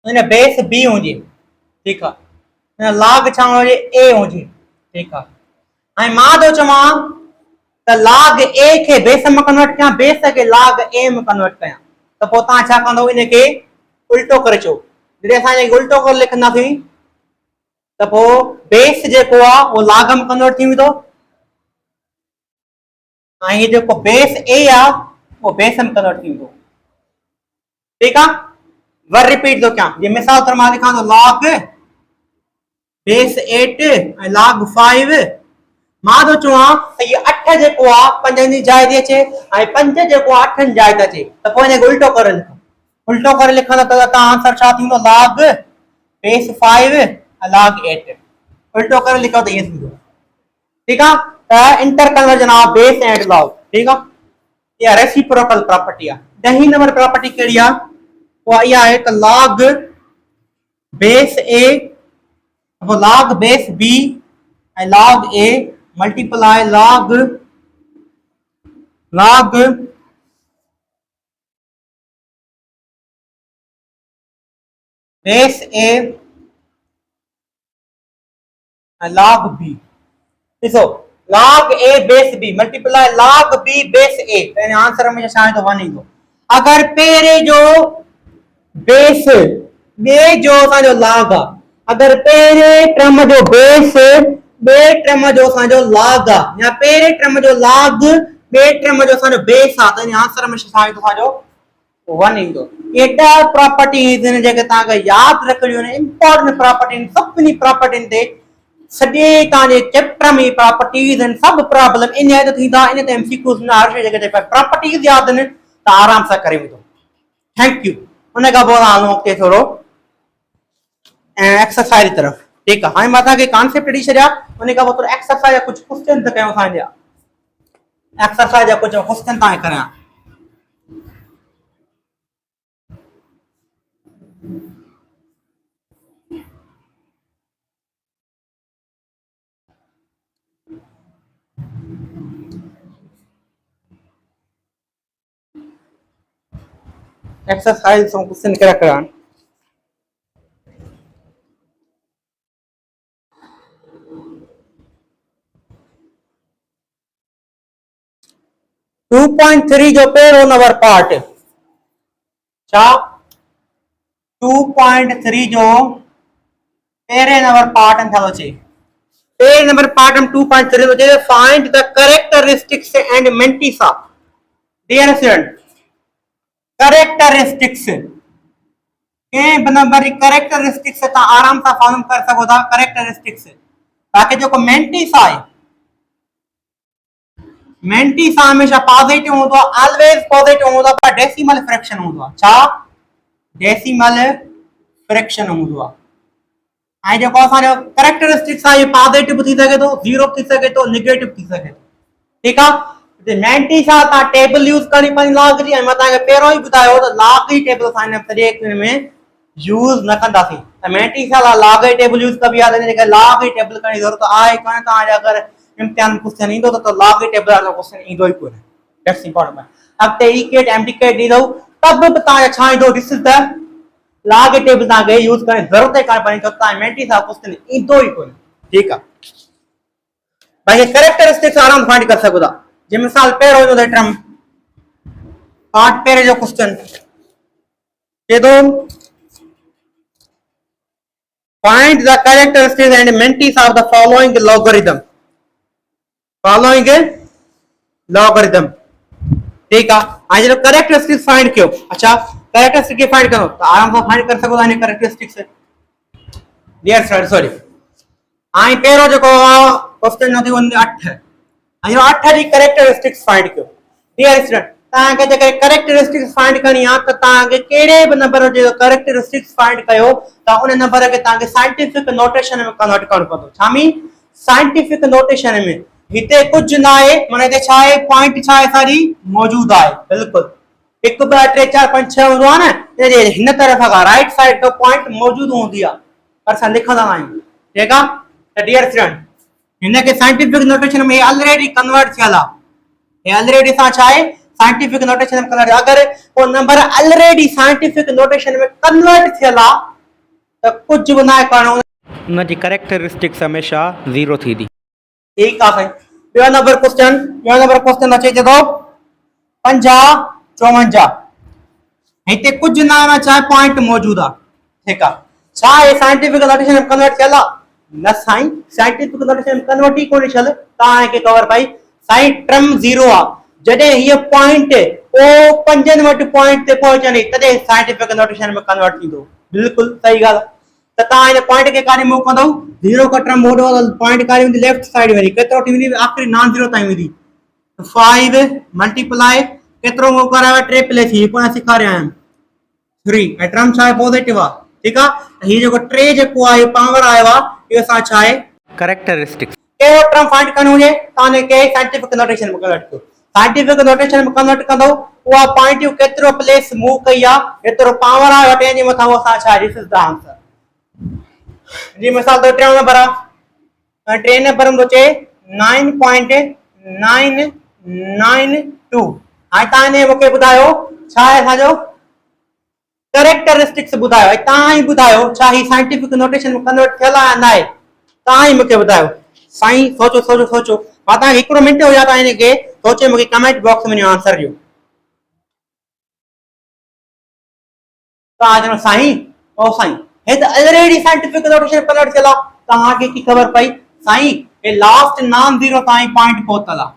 A: ने बेस b हुजे ठीक है log छा हुजे a हुजे ठीक है आई मां तो चमा त log a के बेस में कन्वर्ट कया बेस के log a में कन्वर्ट कया तो पो ता छा कंदो इन के उल्टो करे छो जडे असा ने उल्टो कर लिखना थी तो पो बेस जे को आ वो log में कन्वर्ट थी तो आई जो को बेस a आ वो बेस में कन्वर्ट थी तो ठीक है वर रिपीट दो क्या ये मिसाल तर मा लिखा तो log बेस 8 log 5 मां तो चवा ये 8 जे को आ 5 नी जाय दे छे आई 5 जे को 8 नी जाय ता छे तो कोने उल्टो करे लिखना तो ता आंसर छा थींदो log बेस 5 log 8 उल्टो करे लिखो तो ये थींदो ठीक है तो inter conversion of base and log ठीक है ये रेसिप्रोकल प्रॉपर्टी आ 10 नंबर प्रॉपर्टी केड़ी आ वो या है तो log बेस a अब log base b log a multiply log base a log b देखो log a base b multiply log b base a यानी आंसर में शायद हो नहीं दो अगर पेरे जो बेस बे जो सा जो log अगर पेरे टर्म जो बेस बे टर्म जो सा जो log या पेरे टर्म जो log बे टर्म जो सा जो बेस आ तो आंसर में शायद हो जो 1 इंदो एटा प्रॉपर्टीज ने जेके ता का याद रखियो ने इंपॉर्टेंट प्रॉपर्टी सभनी प्रॉपर्टी ते सडे ता जे चैप्टर में प्रॉपर्टीज एंड सब प्रॉब्लम इन है तो थींदा इन ते एमसीक्यूज ना हर जगह ते प्रॉपर्टीज याद ने ता आराम से करे तो थैंक यू उन का बोल हालो के थोड़ो एक्सरसाइज तरफ ठीक है हां माता के कांसेप्ट डी छया उन का वो एक्सरसाइज कुछ क्वेश्चन त कयो था एक्सरसाइज कुछ क्वेश्चन ता करा एक्सरसाइज सो क्वेश्चन करा 2.3 जो पहिरो नंबर पार्ट छा 2.3 जो पहिरे नंबर पार्ट अंथलो छे पहिरे नंबर पार्ट हम 2.3 तो जे find the characteristics and mantissa dear student characteristics के नंबर कैरेक्टरिस्टिक्स ता आराम से फॉर्म कर सको था कैरेक्टरिस्टिक्स ताकि जो मेंटिसा है मेंटिसा हमेशा पॉजिटिव होतो ऑलवेज पॉजिटिव होतो पर डेसिमल फ्रैक्शन होतो छा डेसिमल फ्रैक्शन होतो ऐं जेको असांजो कैरेक्टरिस्टिक्स आहे पॉजिटिव थी सघे थो, ज़ीरो थी सघे थो, नेगेटिव थी सघे थो। ठीकु आहे। 90 सां तव्हां टेबल यूज़ करणी पवंदी लॉग जी, ऐं मां तव्हांखे पहिरियों ई ॿुधायो त लॉग जी टेबल असां हिन सॼे में यूज़ न कंदासीं। त 90 सां लॉग जी टेबल यूज़ कबी आहे, तंहिंजे करे लॉग जी टेबल करण जी ज़रूरत आहे कोन। तव्हांजे अगरि इम्तिहान में क्वेश्चन ईंदो त लॉग जी टेबल वारो क्वेश्चन ईंदो ई कोन्हे। That's important. अॻिते ई केट एम्प्टी केट ॾींदो तब बि तव्हांजो छा ईंदो ॾिस त लॉग टेबल तव्हांखे यूज़ करण जी ज़रूरत ई कान पवंदी, छो तव्हां 90 सां क्वेश्चन ईंदो ई कोन्हे। ठीकु आहे। भाई कैरेक्टरिस्टिक्स आराम फाइंड कर सको था। जे मिसाल पहिरियों जो टर्म पार्ट पहिरें जो क्वेश्चन के दो find the characteristics and mentees of the following logarithm. Following logarithm. ठीक है। आज जो कैरेक्टरिस्टिक्स फाइंड कयो। अच्छा कैरेक्टरिस्टिक्स फाइंड करो तो आराम से फाइंड कर सको था इन कैरेक्टरिस्टिक्स से। डियर स्टूडेंट सॉरी आई पहिरियों जो क्वेश्चन नथी वञे 8 ऐं 8 जी कैरेक्टरिस्टिक्स फाइंड कयो। डियर स्टूडेंट तव्हांखे जेके कैरेक्टरिस्टिक्स फाइंड करणी आहे त तव्हांखे कहिड़े बि नंबर जो कैरेक्टरिस्टिक्स फाइंड कयो त उन नंबर खे तव्हांखे साइंटिफिक नोटेशन में कन्वर्ट करणो पवंदो। छा में साइंटिफिक नोटेशन में हिते कुछ ना है माने हिते छा है पॉइंट छा है सारी मौजूद है। बिल्कुल 1 2 3 4 5 6 हूंदो आहे न ये हिन तरफ का राइट साइड तो पॉइंट मौजूद होंदी आहे पर असां लिखंदा आहियूं। ठीक आहे। त डियर स्टूडेंट हिन के साइंटिफिक नोटेशन में ऑलरेडी कन्वर्ट थियल आहे। ये ऑलरेडी सा छा है साइंटिफिक नोटेशन में कन्वर्ट। अगर वो नंबर ऑलरेडी साइंटिफिक नोटेशन में कन्वर्ट थियल आहे त कुछ भी ना करणो उन जी कैरेक्टरिस्टिक्स हमेशा 0 थींदी। ठीक आहे। ॿियो नंबर क्वेश्चन अचे थो 50 54 हिते कुछ ना में चाहे पॉइंट मौजूद आहे। ठीक आहे। छा है साइंटिफिक नोटेशन में कन्वर्ट थियल आहे न साईं साइंटिफिक नोटेशन में कन्वर्ट ही कोन्हे थियल। तव्हांखे ख़बर पई साईं टर्म 0 आहे जॾहिं हीअ पॉइंट ओ पंजनि वटि पॉइंट ते पहुचंदी तॾहिं साइंटिफिक नोटेशन में कन्वर्ट थींदो। बिल्कुल सही ॻाल्हि आहे। त तव्हां हिन पॉइंट खे काॾे मूव कंदव 0 का टर्म मोड़ो पॉइंट काॾे वेंदी लेफ्ट साइड वेंदी केतिरो थी वेंदी आख़िरी नॉन 0 ताईं वेंदी 5 मल्टीप्लाई केतिरो मूव करायो 3 प्लस ही पाण सेखारिया आहिनि 3 ऐं टर्म छा आहे पॉजिटिव आहे। ठीक आहे। हीअ जेको 3 जेको आहे पावर आयो आहे इहो छा आहे कैरेक्टरिस्टिक्स। कहिड़ो टर्म फाइंड करणो हुजे तव्हांखे के साइंटिफिक नोटेशन में कन्वर्ट कयो। साइंटिफिक नोटेशन में कन्वर्ट कंदो उहा पॉइंट केतिरो प्लेस मूव कई आहे एतिरो पावर आहे टे जे मथां असां छा दिस इज द आंसर। जी मिसाल तो 3 नंबर आहे 3 नंबर में तो चे 9.992 हाणे तव्हां मूंखे ॿुधायो छा आहे असांजो कैरेक्टरिस्टिक्स ॿुधायो तव्हां ई ॿुधायो छा ही साइंटिफिक नोटेशन में कन्वर्ट थियल आहे न आहे तव्हां ई मूंखे ॿुधायो। साईं सोचो सोचो सोचो मां तव्हांखे हिकिड़ो मिंट हुया तव्हां हिनखे सोचे मूंखे कमेंट बॉक्स में आंसर ॾियो। तव्हां चयो साईं ओ साईं हे त ऑलरेडी साइंटिफिक नोटेशन कन्वर्ट थियल आहे तव्हांखे की ख़बर पई साईं हे लास्ट नॉन 0 ताईं पॉइंट पहुतल आहे।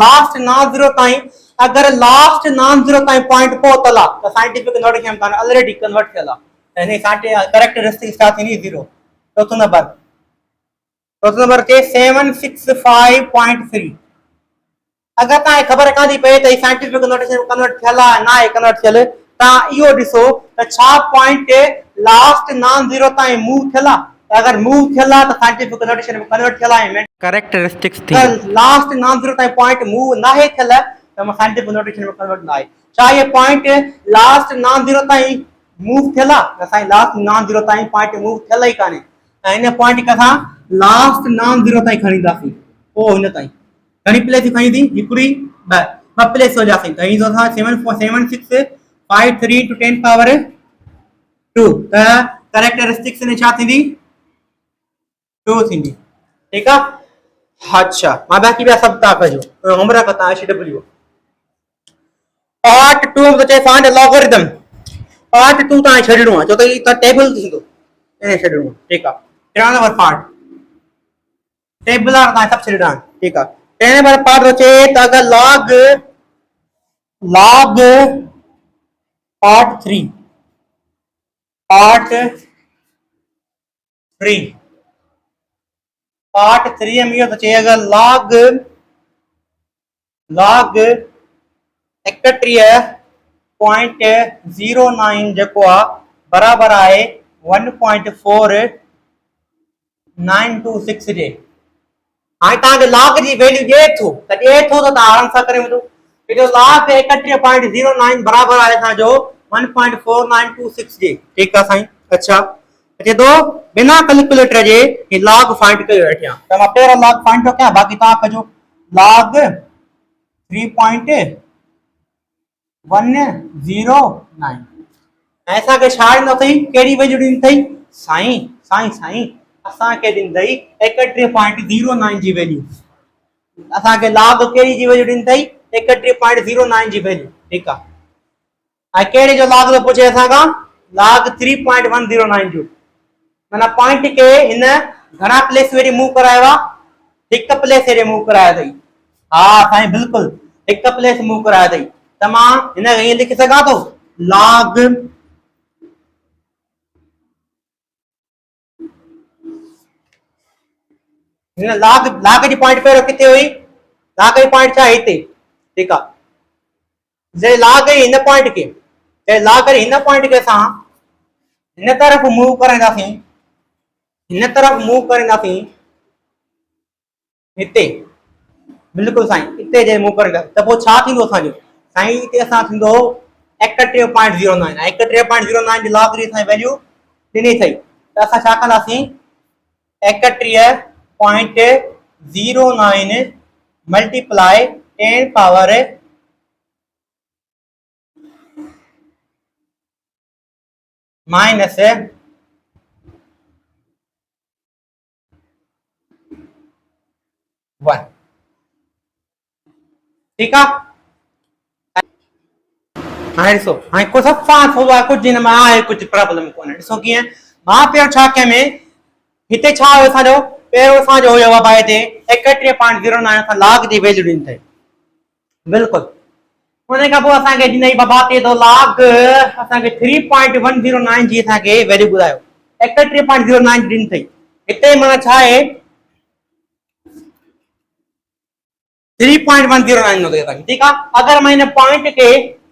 A: लास्ट नॉन 0 ताईं अगर लास्ट नॉन 0 ताईं पॉइंट पहुतल आहे त साइंटिफिक नोटेशन में ऑलरेडी कन्वर्ट थियल आहे। यानी कैरेक्टरिस्टिक्स छा थींदी 0। चौथो नंबर के 765.3 अगर तव्हांखे ख़बर कान थी पए त साइंटिफिक नोटेशन में कन्वर्ट थियल आहे न आहे कन्वर्ट थियल तव्हां इहो ॾिसो त छा पॉइंट लास्ट नॉन 0 ताईं मूव थियल आहे। अगर मूव थियल आहे त साइंटिफिक नोटेशन में कन्वर्ट थियल आहे कैरेक्टरिस्टिक्स थी लास्ट नॉन 0 ताईं पॉइंट मूव न आहे थियल त साइंटिफिक नोटेशन में कन्वर्ट न आहे। छा ये पॉइंट लास्ट नॉन 0 ताईं मूव थियल आहे त साईं लास्ट नॉन 0 ताईं पॉइंट मूव थियल ई कान्हे ऐं हिन पॉइंट खे असां लास्ट नॉन 0 ताईं खणींदासीं पोइ हिन ताईं घणी प्लेस खणींदी हिकिड़ी ॿ प्लेस वञासीं त ईंदो असां 7653 to 10 पावर 2 त कैरेक्टरिस्टिक्स में छा थींदी 2 थींदी। ठीक आहे। अच्छा मां बाक़ी ॿिया सभु तव्हां कजो होमवर्क तव्हां HW पार्ट 2 में चए फाइंड लॉगरिथम पार्ट 2 तव्हां छॾिणो आहे छो त ही टेबल थींदो इन छॾिणो आहे। ठीक आहे। 3 नंबर पार्ट टेबल आहे तव्हां सभु छॾिणा आहिनि। ठीक आहे। 3 नंबर पार्ट अचे त अगर लॉग पार्ट 3 में इहो थो चए अगर लॉग 31.09 जेको आहे बराबर आहे 1.4926 जे हाणे तव्हांखे लॉग जी वैल्यू ॾिए थो त तव्हां आराम सां करे वठो। जो लॉग 31.09 बराबर आहे असांजो 1.4926 जे। ठीकु आहे साईं। अच्छा अचे थो बिना कैलकुलेटर जे ही लॉग फाइंड करे वठिया त मां पहिरों लॉग फाइंड थो कयां, बाक़ी तव्हां कजो। लॉग 3.109 ऐं असांखे छा ॾींदो अथई, कहिड़ी वैल्यू ॾींदी अथई साईं असांखे ॾींदई 31.09 जी वैल्यू। असांखे लॉग कहिड़ी जी वैल्यू ॾींदी अथई 31.09 जी वैल्यू। ठीकु आहे। ऐं कहिड़े जो लॉग थो पुछे असांखां, लॉग 3.109 जो। माना पॉइंट खे हिन घणा प्लेस वेरी मूव करायो आहे, हिकु प्लेस हेॾे मूव करायो अथई। हा साईं बिल्कुलु हिकु प्लेस मूव करायो अथई। त मां हिन खे ईअं लिखी सघां थो लॉग लॉग जी पॉइंट पहिरियों किथे हुई, लॉग जी पॉइंट छा हिते। ठीकु आहे। जे लॉग हिन पॉइंट खे असां हिन तरफ़ मूव कराईंदासीं, हिते बिल्कुलु साईं हिते जे मूव कराईंदासीं त पोइ छा थींदो असांजो साईं, हिते असां थींदो 31.09 31.09 जी लॉग जी असांजी वैल्यू ॾिनी अथई त असां छा कंदासीं 31.09 मल्टीप्लाई 10 पावर माइनस 1। ठीकु आहे। हाणे ॾिसो हाणे कुझु थोरो आहे, कुझु हिन में आहे कुझु प्रॉब्लम कोन्हे। ॾिसो कीअं मां पहिरियों छा कयमि, हिते छा हुयो असांजो, पहिरियों असांजो हुयो बाबा हिते 31.09 असां लॉग जी वैल्यू ॾिनी अथई। बिल्कुलु उन खां पोइ असांखे ॾिनई बाबा ते तो लॉग असांखे 3.109 जी असांखे वैल्यू ॿुधायो 31.09 ॾिनी अथई। हिते माना छा आहे 3.109 नो अथई। ठीकु आहे। अगरि मां हिन पॉइंट खे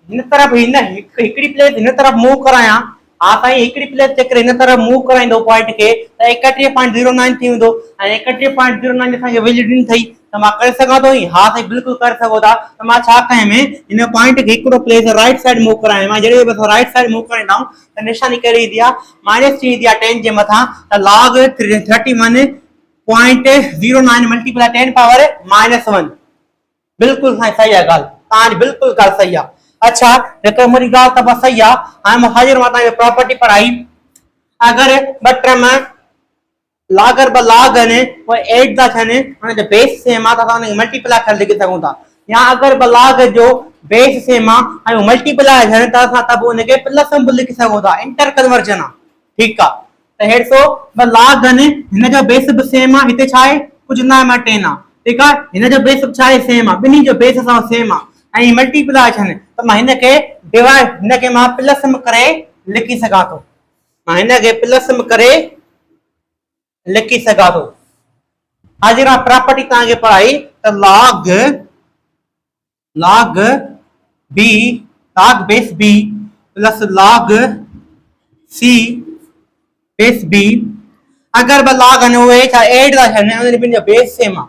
A: हिन तरफ़ हिकिड़ी प्लेस हिन तरफ़ मूव करायां, हा साईं हिकिड़ी प्लेस चक्कर हिन तरफ़ मूव कराईंदो पॉइंट खे त 31.09 थी वेंदो ऐं 31.09 असांखे वैल्यू ॾिनी अथई त मां करे सघां थो। हा साईं बिल्कुलु करे सघो था। त मां छा कयमि हिन पॉइंट खे हिकिड़ो प्लेस राइट साइड मूव करायां। मां जॾहिं बि असां राइट साइड मूव कराईंदा आहियूं त निशानी कहिड़ी ईंदी आहे, माइनस थी ईंदी आहे 10 जे मथां त लॉग 31.09 मल्टीप्लाई 10 पावर -1। बिल्कुलु साईं सही आहे ॻाल्हि, तव्हांजी बिल्कुलु ॻाल्हि सही आहे। अच्छा हिकु मुंहिंजी ॻाल्हि त बसि सही आहे। हाणे मां हाज़िर मां तव्हांखे प्रॉपर्टी पढ़ाई, अगरि ॿ टर्म लागर ब लॉग आहिनि उहे एड था थियनि, हुन जो बेस सेम आहे त असां हुनखे मल्टीप्लाई करे लिखी सघूं था, या अगरि ब लॉग जो बेस सेम आहे ऐं मल्टीप्लाई थियनि त असां त पोइ हुनखे प्लस में बि लिखी सघूं था, इंटर कन्वर्जन आहे। ठीकु आहे। त हेॾो सो ब लॉग आहिनि, हिन जो बेस बि सेम आहे। हिते छा आहे कुझु न आहे 10 आहे। ठीकु आहे। हिन जो बेस छा आहे सेम आहे, ॿिन्ही जो बेस सां सेम आहे ऐं मल्टीप्लाई थियनि त मां हिनखे डिवाइड हिनखे मां प्लस में करे लिखी सघां थो, मां हिनखे प्लस में करे लिखी सघां थो। हाज़िर मां प्रॉपर्टी तव्हांखे पढ़ाई त log base B plus log C base B, अगरि ब लॉग आहिनि उहे छा एड था थियनि, ॿिन्ही जो बेस सेम आहे।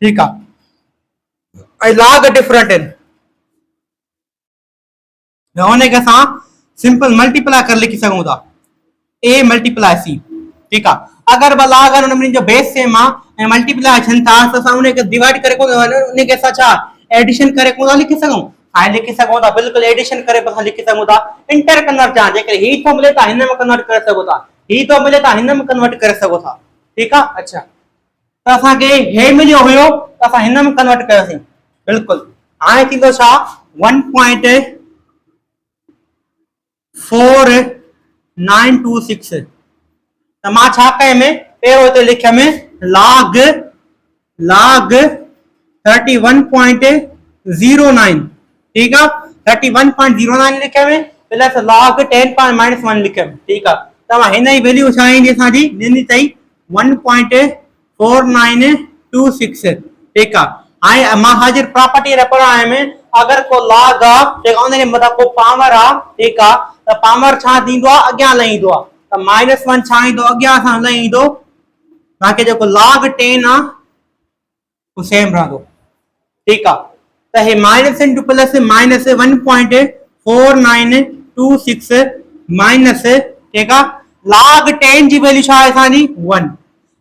A: ठीकु आहे। ऐं लॉग डिफरेंट आहिनि, हुनखे असां सिंपल मल्टीप्लाई करे लिखी सघूं था, ए मल्टीप्लाई सी। ठीकु आहे। अगरि ब लॉग आहिनि हुन जो बेस सेम आहे ऐं मल्टीप्लाई थियनि था त असां उनखे डिवाइड करे कोन उनखे असां छा एडिशन करे कोन लिखी सघूं, हाणे लिखी सघूं था। बिल्कुलु एडिशन करे असां लिखी सघूं था। इंटर कन्वर्ट आहे, जेकर ही थो मिले त हिन में कन्वर्ट करे सघो था, ही थो मिले त हिन में कन्वर्ट करे सघो था। ठीकु आहे। अच्छा त असांखे हे मिलियो हुयो त असां हिन में कन्वर्ट कयोसीं। बिल्कुलु हाणे थींदो छा 1.4926 त मां छा कयमि पहिरियों हिते लिखियमि लॉग 31.09। ठीकु आहे। 31.09 लिखियमि प्लस लॉग 10 - 1 लिखियमि। ठीकु आहे। त मां हिन जी वैल्यू छा ईंदी असांजी ॾिनी अथई 1.4926। ठीकु आहे। हाणे मां हाज़िर प्रॉपर्टी रखणु आयुमि, अगरि को लॉग आहे जेका उनजे मथां को पावर आहे, ठीकु आहे, त पावर छा थींदो आहे अॻियां लहींदो आहे। त -1 छा ईंदो अॻियां सां न ईंदो बाक़ी जेको log 10 आहे वो सेम रहंदो ठीकु आहे त हे minus into plus minus 1.4926 minus ठीकु आहे log 10 जी वैल्यू छा आहे असांजी 1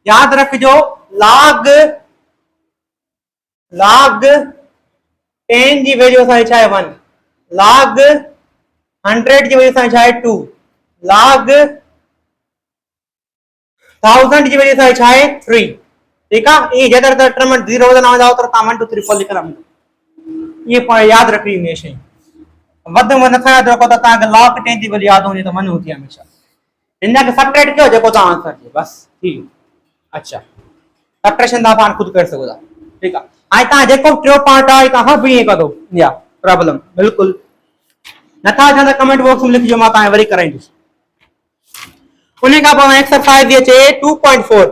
A: यादि रखिजो log 10 जी वैल्यू असांजी छा आहे 1 log 100 जी वैल्यू असांजी छा आहे 2 log 1000 जी वैल्यू असांजी छा आहे 3 ठीकु आहे ये जेकर त टर्म 0 वधंदा वेंदा त तव्हां 1 2 3 4 लिखंदा ये यादि रखणी इहे शयूं वध में नथा यादि रखो त तव्हांखे log 10 जी वैल्यू यादि हुजे त मन हूंदी हमेशह हिनखे सबट्रैक्ट कयो जेको तव्हां आंसर ॾियो बस ठीक अच्छा सबट्रैक्शन तव्हां पाण खुद करे सघो था ठीकु आहे हाणे तव्हां जेको टियों पार्ट आहे तव्हां बि ईअं करो या प्रॉब्लम बिल्कुलु नथा अचनि त कमेंट बॉक्स में लिखिजो मां तव्हांखे वरी कराईंदुसि उन खां पोइ एक्सरसाइज अचे 2.4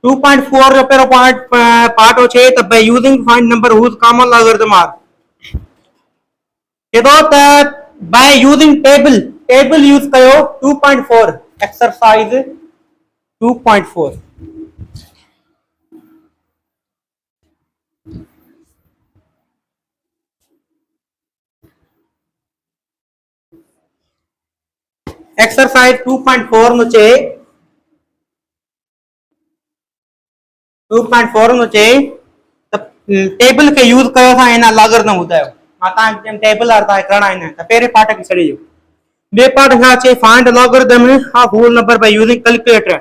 A: 2.4 जो पहिरों पार्ट अचे त by using find number whose common logarithm आर चए थो त बाय यूजिंग टेबल यूज कयो 2.4 एक्सरसाइज 2.4 एक्सरसाइज 2.4 में चए 2.4 में चए त टेबल के यूज कयो था इन लॉगरिथम ॿुधायो मां तव्हांखे टेबल आर तव्हांखे करणा आहिनि त पहिरें पार्ट खे छॾिजो ॿिए पार्ट खां अचे find logarithm of whole number by using calculator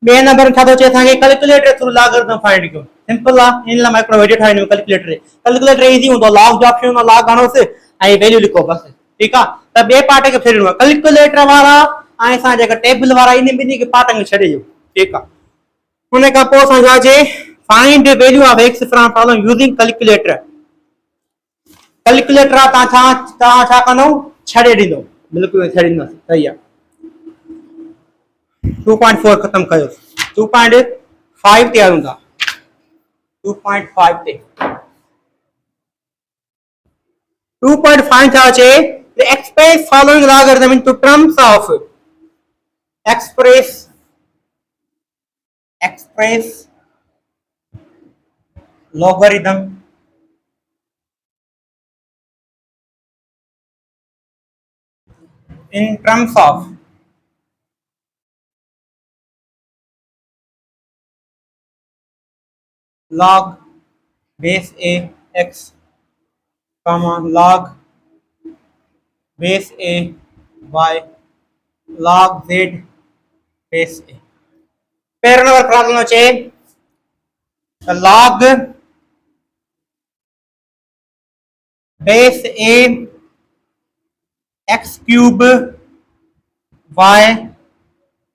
A: ॿिए नंबर छा थो चए असांखे कैलकुलेटर थ्रू लॉगरिथम फाइंड कयो सिंपल आहे इन लाइ मां हिकिड़ो वीडियो ठाहींदुमि कैलकुलेटर इजी हूंदो लॉग जो ऑप्शन हूंदो लॉग हणोसि ऐं वैल्यू लिखो बसि ठीकु आहे त ॿिए पार्ट खे छॾिणो आहे कैलकुलेटर वारा ऐं असां जेका टेबल वारा इन ॿिन्ही खे पार्ट खे छॾिजो ठीकु आहे हुन खां पोइ असां छा अचे find value of x from following using calculator तव्हां छा कंदो छॾे ॾींदो बिल्कुलु छॾे ॾींदो सही आहे 2.4 खत्म कयो 2.5 ते हलूं था 2.5 ते 2.5 छा अचे express following logarithm into terms of express logarithm in terms of log base a x comma log base a y log z base a पहिरों नंबर प्रॉब्लम अचे log base a x cube y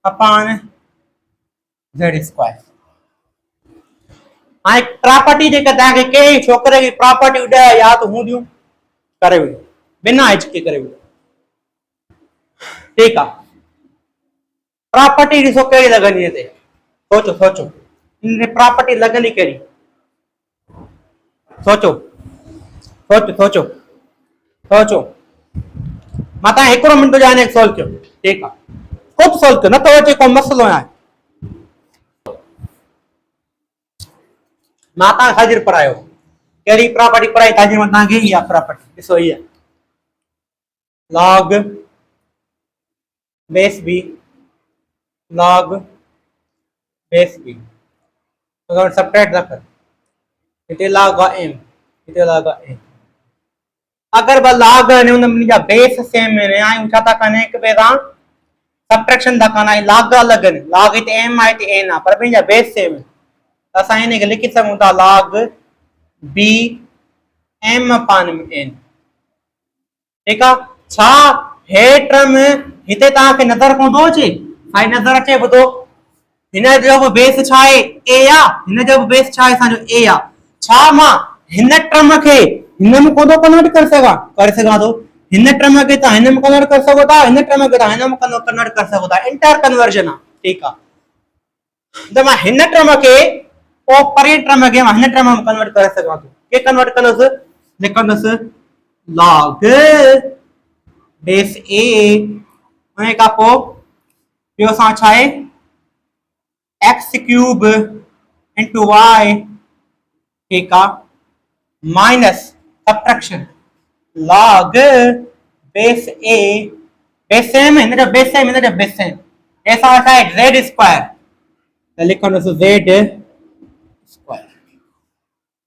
A: upon z square हाणे property जेका तव्हांखे कहिड़ी छोकिरे जी property ॾह यादि हूंदियूं करे वियो बिना हिचके करे वियो ठीकु आहे प्रॉपर्टी ॾिसो कहिड़ी लॻंदी हिते सोचो इन प्रॉपर्टी लॻंदी कहिड़ी सोचो मां तव्हां हिकिड़ो मिंट जो हिन सोल्व कयो ठीकु आहे ख़ुदि सोल्व कयो नथो अचे को मसइलो आहे मां तव्हांखे हाज़िर पढ़ायो कहिड़ी प्रॉपर्टी पढ़ाई हाज़िर मां तव्हांखे इहा प्रॉपर्टी ॾिसो इहा log base b log base b तो सबट्रैक्ट रख इते log m इते log m अगर बा log ने उन जा बेस सेम में आयूं छा था कने एक बे सां सबट्रैक्शन था कना log अलग है log इते m आहे इते n आहे पर ॿिनि जा बेस सेम असां इन खे लिखी सघूं था log b m upon n ठीकु आहे छा हे टर्म हिते तव्हांखे नज़र कोन थो अचे हाणे नज़र अचे ॿुधो हिन जो बि बेस छा आहे a आहे हिन जो बि बेस छा आहे असांजो a आहे छा मां हिन टर्म खे हिन में कोन थो कन्वर्ट करे सघां थो हिन टर्म खे तव्हां हिन में कन्वर्ट करे सघो था हिन टर्म खे तव्हां हिन में कन्वर्ट करे सघो था इंटर कन्वर्जन आहे ठीकु आहे त मां हिन टर्म खे पोइ परे टर्म खे मां हिन टर्म में कन्वर्ट करे सघां थो के कन्वर्ट कंदुसि लिखंदुसि log बेस a उन खां पोइ ॿियो असां छा आहे एक्स क्यूब इंटू वाई ठीक आहे माइनस सब्ट्रैक्शन log बेस ए बेस सेम हिन जो बेस सेम हिन जो बेस सेम ऐसा छा आहे z स्क्वायर त लिखंदुसि z स्क्वायर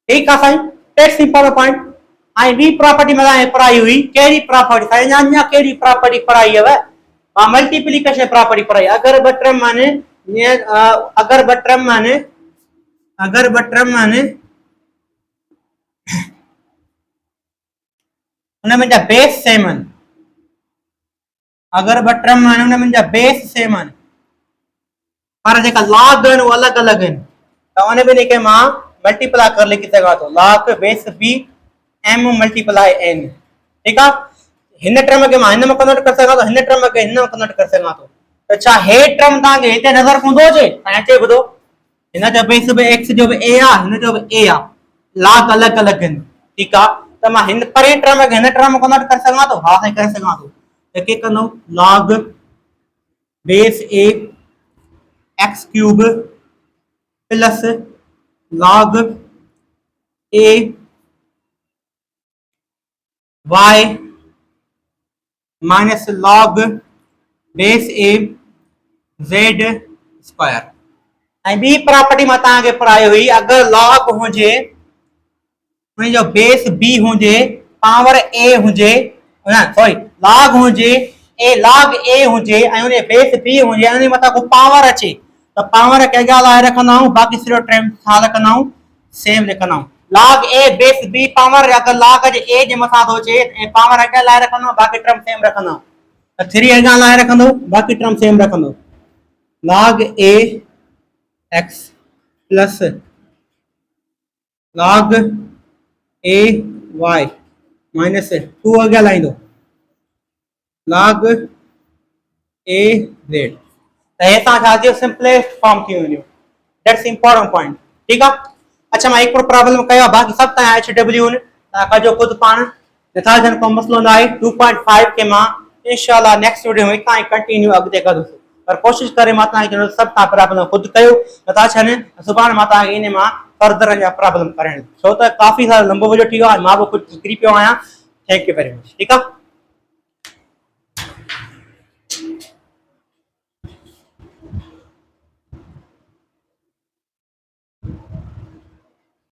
A: ठीक आहे साईं that's simple point I V property में पढ़ाई हुई कहिड़ी प्रॉपर्टी साईं अञा कहिड़ी प्रॉपर्टी पढ़ाई है मल्टीप्लिकेशन प्रॉपर्टी पढ़ाई अगर ब टर्म माने अगर ब टर्म माने उनमें जा बेस सेम आहिनि अगर ब टर्म माने उनमें जा बेस सेम आहिनि पर जेका लॉग आहिनि उहे अलॻि अलॻि आहिनि त उन ॿिन्ही खे मां मल्टीप्लाई करे लिखी सघां थो log base B m multiply n ठीक आहे हिन टर्म खे मां हिन में कन्वर्ट करे सघां थो हिन टर्म खे हिन में कन्वर्ट करे सघां थो त छा हे टर्म तव्हांखे हिते नज़र पवंदो हुजे ऐं अचे ॿुधो हिन जो बेस बि x जो बि a आहे हिन जो बि a आहे log अलॻि अलॻि आहिनि ठीक आहे त मां हिन परे टर्म खे हिन टर्म में कन्वर्ट करे सघां थो हा साईं करे सघां थो त के कंदो log base a x cube plus log a y minus log base a z square ऐं ॿी प्रॉपर्टी मां तव्हांखे पढ़ाई हुई अगर log हुजे उन जो बेस b हुजे पावर a हुजे सॉरी log हुजे log a हुजे ऐं उन बेस b हुजे ऐं उन मथां को पावर अचे त पावर खे अॻियां लाहे रखंदा आहियूं बाक़ी सिर्फ़ टर्म छा लिखंदा आहियूं सेम लिखंदा आहियूं log a base b power अगर log जे a जे मथां थो अचे ऐं पावर अॻियां लाहे रखंदा आहियूं बाक़ी टर्म सेम रखंदा आहियूं त 3 अॻियां लाहे रखंदो बाक़ी टर्म सेम रखंदो log a x plus log a y minus 2 अॻियां लाहींदो log a z त हे तव्हां छा थियो सिंपलेस्ट फॉर्म थी वेंदियूं दैट्स इंपॉर्टेंट पॉइंट ठीक आहे अच्छा मां हिकिड़ो प्रॉब्लम कयो बाक़ी सब तव्हां HW तव्हां कजो खुद पाण नथा जन को मसलो न आहे 2.5 के मां इंशाल्लाह नेक्स्ट वीडियो में काई कंटिन्यू अॻिते कंदुसि पर कोशिश करे मां तव्हांखे सब तव्हां प्रॉब्लम खुद कयो नथा छने सुभाणे मां तव्हांखे इन मां फर्दर जा प्रॉब्लम करण छो त काफ़ी सारो लंबो वीडियो थी वियो आहे मां बि कुझु निकिरी पियो आहियां थैंक यू वेरी मच ठीक आहे